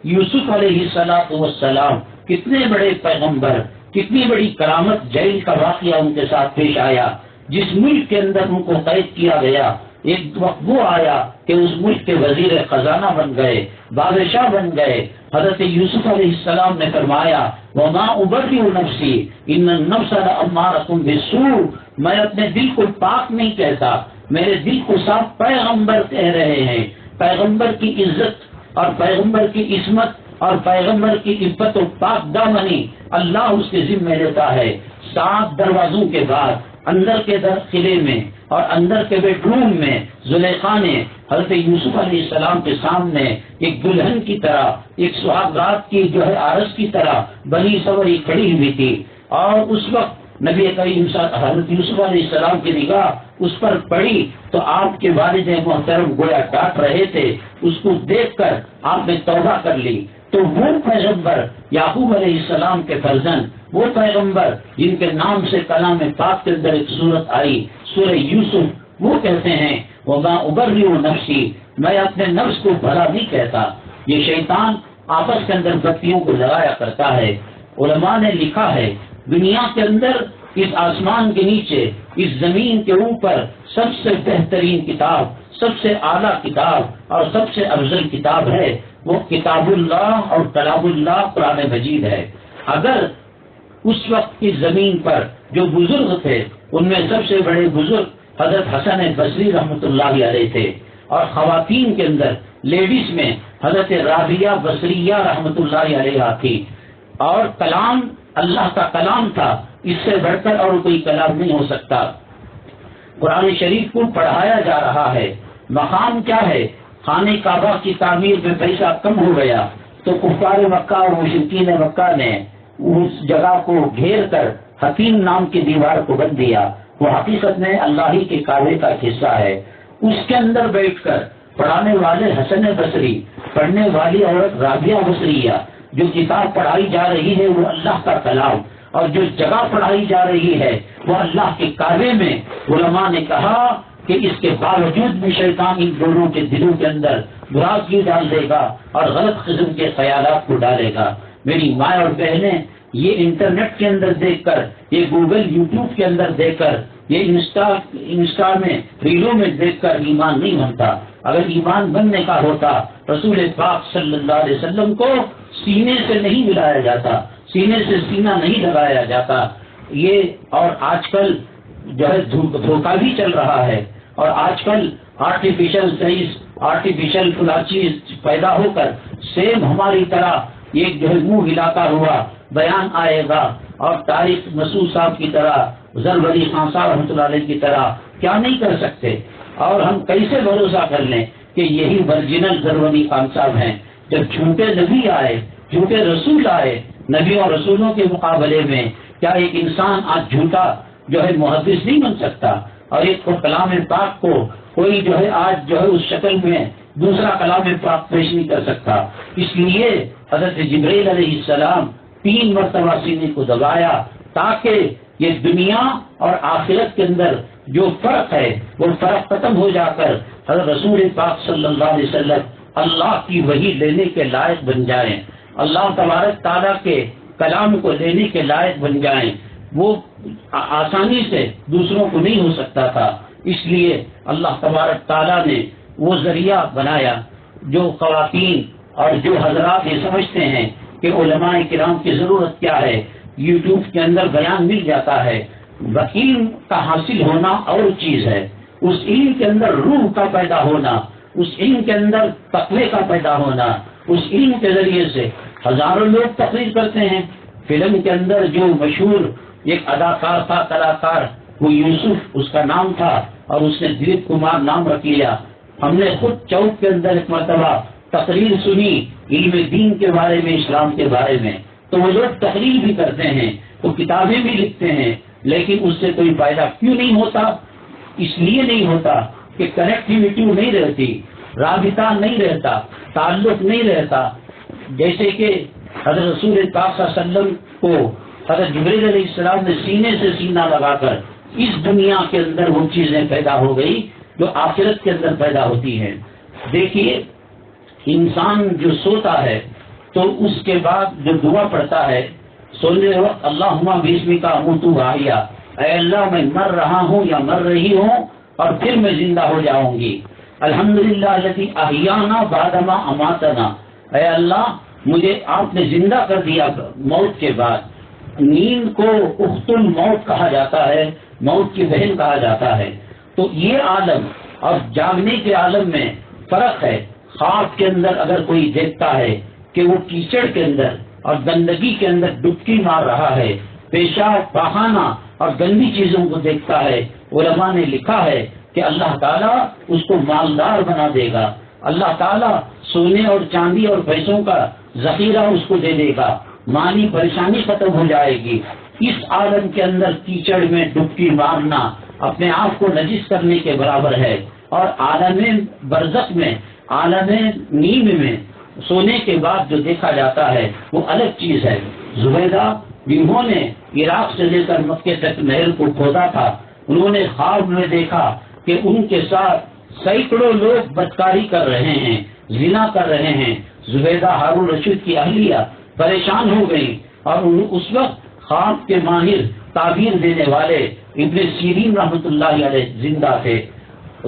یوسف علیہ السلام کتنے بڑے پیغمبر، کتنی بڑی کرامت، جیل کا واقعہ ان کے ساتھ پیش آیا، جس ملک کے اندر ان کو قید کیا گیا، ایک وقت وہ آیا کہ اس ملک کے وزیر خزانہ بن گئے، بادشاہ بن گئے۔ حضرت یوسف علیہ السلام نے فرمایا وَمَا أُبَرِّئُ نَفْسِي إِنَّ النَّفْسَ لَأَمَّارَةٌ بِالسُّوءِ، میں اپنے دل کو پاک نہیں کہتا، میرے دل کو صاف پیغمبر کہہ رہے ہیں۔ پیغمبر کی عزت اور پیغمبر کی عصمت اور پیغمبر کی عزت و پاک دامنی اللہ اس کے ذمہ لیتا ہے۔ 7 دروازوں کے بعد اندر کے قلعے میں اور اندر کے بیڈ روم میں زلیخا نے حضرت یوسف علیہ السلام کے سامنے ایک دلہن کی طرح، ایک سہاگرات کی جو ہے عرس کی طرح بنی سوری کھڑی ہوئی تھی، اور اس وقت نبی کریم حضرت یوسف علیہ السلام کی نگاہ اس پر پڑی تو آپ کے والد محترم گویا ڈانٹ رہے تھے، اس کو دیکھ کر آپ نے توبہ کر لی۔ تو وہ پیغمبر یعقوب علیہ السلام کے فرزند، وہ پیغمبر جن کے نام سے کلام پاک کے اندر ایک سورت آئی، سورہ یوسف، وہ کہتے ہیں وَمَا أُبَرِّئُ نَفْسِي، میں اپنے نفس کو بھلا نہیں کہتا۔ یہ شیطان آپس کے اندر بتیوں کو لگایا کرتا ہے۔ علماء نے لکھا ہے دنیا کے اندر، اس آسمان کے نیچے، اس زمین کے اوپر سب سے بہترین کتاب، سب سے اعلیٰ کتاب اور سب سے افضل کتاب ہے وہ کتاب اللہ اور کلام اللہ قرآن مجید ہے۔ اگر اس وقت کی زمین پر جو بزرگ تھے ان میں سب سے بڑے بزرگ حضرت حسن بصری رحمۃ اللہ علیہ تھے، اور خواتین کے اندر لیڈیز میں حضرت رابعہ بصریہ رحمۃ اللہ علیہ تھی، اور کلام اللہ کا کلام تھا، اس سے بڑھ کر اور کوئی کلام نہیں ہو سکتا۔ قرآن شریف کو پڑھایا جا رہا ہے۔ مقام کیا ہے؟ خانہ کعبہ کی تعمیر میں پیسہ کم ہو گیا تو کفار مکہ اور مشرکین مکہ نے اس جگہ کو گھیر کر حتیم نام کی دیوار کو بند دیا۔ وہ حقیقت میں اللہ ہی کے کعبے کا حصہ ہے۔ اس کے اندر بیٹھ کر پڑھانے والے حسن بصری، پڑھنے والی عورت رابعہ بصریہ، جو کتاب پڑھائی جا رہی ہے وہ اللہ کا کلام، اور جو جگہ پڑھائی جا رہی ہے وہ اللہ کے کعبے میں۔ علماء نے کہا کہ اس کے باوجود بھی شیطان ان دونوں کے دلوں کے اندر برازگی ڈال دے گا اور غلط قسم کے خیالات کو ڈالے گا۔ میری ماں اور بہنیں، یہ انٹرنیٹ کے اندر دیکھ کر، یہ گوگل یوٹیوب کے اندر دیکھ کر، یہ انسٹا میں ریلوں میں دیکھ کر ایمان نہیں بنتا۔ اگر ایمان بننے کا ہوتا رسول پاک صلی اللہ علیہ وسلم کو سینے سے نہیں ملایا جاتا، سینے سے سینہ نہیں لگایا جاتا۔ یہ اور آج کل جو ہے دھوکہ بھی چل رہا ہے، اور آج کل آرٹیفیشل سائنس، آرٹیفیشل چیز پیدا ہو کر سیم ہماری طرح ایک جو ہے منہ ہلاتا ہوا بیان آئے گا، اور طارق مسعود صاحب کی طرح، ظفر علی خان صاحب رحمۃ اللہ علیہ کی طرح کیا نہیں کر سکتے، اور ہم کیسے بھروسہ کر لیں کہ یہی ورجنل ظفر علی خان صاحب ہیں۔ جب جھوٹے نبی آئے، جھوٹے رسول آئے، نبیوں اور رسولوں کے مقابلے میں کیا ایک انسان آج جھوٹا جو ہے محدث نہیں بن سکتا؟ اور ایک کو کلام پاک کو کوئی جو ہے آج جو ہے اس شکل میں دوسرا کلام پاک پیش نہیں کر سکتا۔ اس لیے حضرت جبرائیل علیہ السلام 3 مرتبہ سینے کو دبایا تاکہ یہ دنیا اور آخرت کے اندر جو فرق ہے وہ فرق ختم ہو جا کر حضرت رسول پاک صلی اللہ علیہ وسلم اللہ کی وحی لینے کے لائق بن جائیں، اللہ تبارک تعالیٰ کے کلام کو لینے کے لائق بن جائیں۔ وہ آسانی سے دوسروں کو نہیں ہو سکتا تھا، اس لیے اللہ تبارک تعالیٰ نے وہ ذریعہ بنایا۔ جو خواتین اور جو حضرات یہ سمجھتے ہیں کہ علماء کرام کی ضرورت کیا ہے، یوٹیوب کے اندر بیان مل جاتا ہے، علم کا حاصل ہونا اور چیز ہے، اس علم کے اندر روح کا پیدا ہونا، اس علم کے اندر تقوی کا پیدا ہونا، اس علم کے ذریعے سے ہزاروں لوگ تقریر کرتے ہیں۔ فلم کے اندر جو مشہور ایک اداکار تھا، کلاکار، وہ یوسف اس کا نام تھا، اور اس نے دلیپ کمار نام رکھ لیا۔ ہم نے خود چوک کے اندر ایک مرتبہ تقریر سنی علم دین کے بارے میں، اسلام کے بارے میں، تو وہ لوگ تقریر بھی کرتے ہیں، وہ کتابیں بھی لکھتے ہیں، لیکن اس سے کوئی فائدہ کیوں نہیں ہوتا؟ اس لیے نہیں ہوتا کہ کنیکٹیویٹی نہیں رہتی، رابطہ نہیں رہتا، تعلق نہیں رہتا۔ جیسے کہ حضرت رسول پاک صلی اللہ علیہ وسلم کو حضرت جبرائیل علیہ السلام نے سینے سے سینہ لگا کر اس دنیا کے اندر وہ چیزیں پیدا ہو گئی جو آخرت کے اندر پیدا ہوتی ہیں۔ دیکھیے، انسان جو سوتا ہے تو اس کے بعد جو دعا پڑھتا ہے سونے وقت، اللہم بسمک اموت واحیا، اے اللہ میں مر رہا ہوں یا مر رہی ہوں اور پھر میں زندہ ہو جاؤں گی۔ الحمدللہ الذی احیانا بعدما اماتنا، اے اللہ مجھے آپ نے زندہ کر دیا موت کے بعد۔ نیند کو اخت الموت کہا جاتا ہے، موت کی بہن کہا جاتا ہے۔ تو یہ عالم اور جاگنے کے عالم میں فرق ہے۔ خواب کے اندر اگر کوئی دیکھتا ہے کہ وہ کیچڑ کے اندر اور گندگی کے اندر ڈبکی مار رہا ہے، پیشاب، پاخانہ اور گندی چیزوں کو دیکھتا ہے، علماء نے لکھا ہے کہ اللہ تعالیٰ اس کو مالدار بنا دے گا، اللہ تعالیٰ سونے اور چاندی اور پیسوں کا ذخیرہ اس کو دے دے گا، مالی پریشانی ختم ہو جائے گی۔ اس عالم کے اندر کیچڑ میں ڈبکی مارنا اپنے آپ کو نجس کرنے کے برابر ہے، اور عالم برزخ میں، عالم نیند میں سونے کے بعد جو دیکھا جاتا ہے وہ الگ چیز ہے۔ زبیدہ جنہوں نے عراق سے لے کر مکے تک نہر کو کھودا تھا، انہوں نے خواب میں دیکھا کہ ان کے ساتھ سینکڑوں لوگ بدکاری کر رہے ہیں، زنا کر رہے ہیں۔ زبیدہ ہارون رشید کی اہلیہ پریشان ہو گئی، اور اس وقت خواب کے ماہر تعبیر دینے والے ابن سیرین رحمۃ اللہ علیہ زندہ تھے۔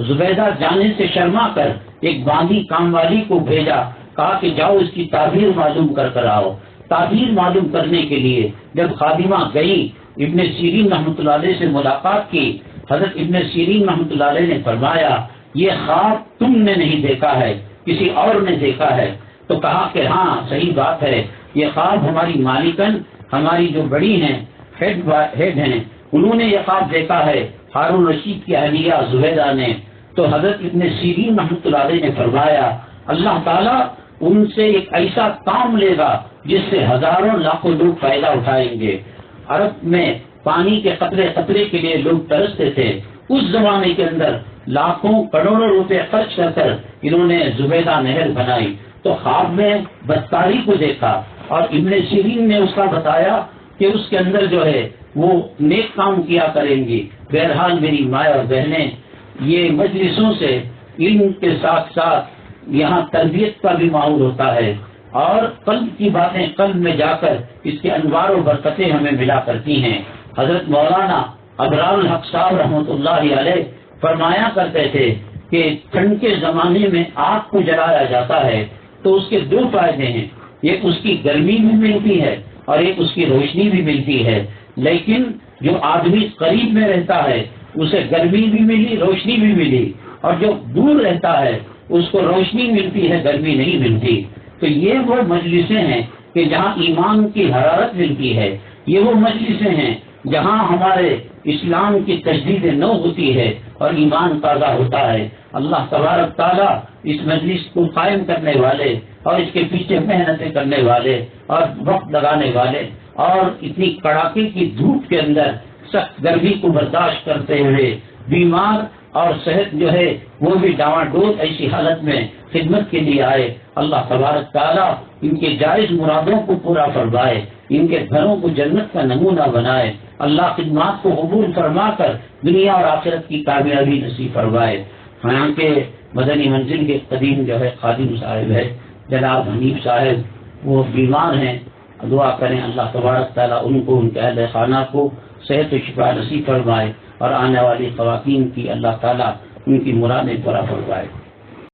زبیدہ جانے سے شرما کر ایک باندھی کام والی کو بھیجا، کہا کہ جاؤ اس کی تعبیر معلوم کر آؤ۔ تعبیر معلوم کرنے کے لیے جب خادمہ گئی، ابن سیرین رحمۃ اللہ علیہ سے ملاقات کی، حضرت ابن سیرین رحمۃ اللہ علیہ نے فرمایا یہ خواب تم نے نہیں دیکھا ہے، کسی اور نے دیکھا ہے۔ تو کہا کہ ہاں صحیح بات ہے، یہ خواب ہماری مالکن، ہماری جو بڑی ہیں، ہیڈ ہیں، انہوں نے یہ خواب دیکھا ہے، ہارون رشید کی اہلیہ زبیدہ نے۔ تو حضرت ابن سیرین رحمۃ اللہ علیہ نے فرمایا اللہ تعالیٰ ان سے ایک ایسا کام لے گا جس سے ہزاروں لاکھوں لوگ فائدہ اٹھائیں گے۔ عرب میں پانی کے قطرے قطرے کے لیے لوگ ترستے تھے، اس زمانے کے اندر لاکھوں کروڑوں روپے خرچ کر انہوں نے زبیدہ نہر بنائی۔ تو خواب میں بدکاری کو دیکھا، اور ابن سیرین نے اس کا بتایا کہ اس کے اندر جو ہے وہ نیک کام کیا کریں گی۔ بہرحال میری ماں اور بہنیں، یہ مجلسوں سے علم کے ساتھ ساتھ یہاں تربیت کا بھی ماحول ہوتا ہے، اور قلب کی باتیں قلب میں جا کر اس کے انوار و برکتیں ہمیں ملا کرتی ہیں۔ حضرت مولانا ابرار الحق صاحب رحمۃ اللہ علیہ فرمایا کرتے تھے کہ ٹھنڈ کے زمانے میں آگ کو جلایا جاتا ہے تو اس کے دو فائدے ہیں، ایک اس کی گرمی بھی ملتی ہے اور ایک اس کی روشنی بھی ملتی ہے۔ لیکن جو آدمی قریب میں رہتا ہے اسے گرمی بھی ملی، روشنی بھی ملی، اور جو دور رہتا ہے اس کو روشنی ملتی ہے، گرمی نہیں ملتی۔ تو یہ وہ مجلسیں ہیں کہ جہاں ایمان کی حرارت ملتی ہے، یہ وہ مجلسیں ہیں جہاں ہمارے اسلام کی تجدید نو ہوتی ہے اور ایمان تازہ ہوتا ہے۔ اللہ تبارک تعالیٰ اس مجلس کو قائم کرنے والے اور اس کے پیچھے محنتیں کرنے والے اور وقت لگانے والے اور اتنی کڑاکے کی دھوپ کے اندر سخت گرمی کو برداشت کرتے ہوئے بیمار اور صحت جو ہے وہ بھی ڈاواڈول ایسی حالت میں خدمت کے لیے آئے، اللہ تبارک تعالیٰ ان کے جائز مرادوں کو پورا فرمائے، ان کے گھروں کو جنت کا نمونہ بنائے، اللہ خدمات کو قبول فرما کر دنیا اور آخرت کی کامیابی نصیب فرمائے۔ یہاں کے مدنی منزل کے قدیم جو ہے خادم صاحب ہے جناب حنیف صاحب، وہ بیمار ہیں، دعا کریں اللہ تبارک تعالیٰ ان کو، ان کے اہل خانہ کو صحت و شفا نصیب فرمائے، اور آنے والی خواتین کی اللہ تعالیٰ ان کی مرادیں پورا فرمائے۔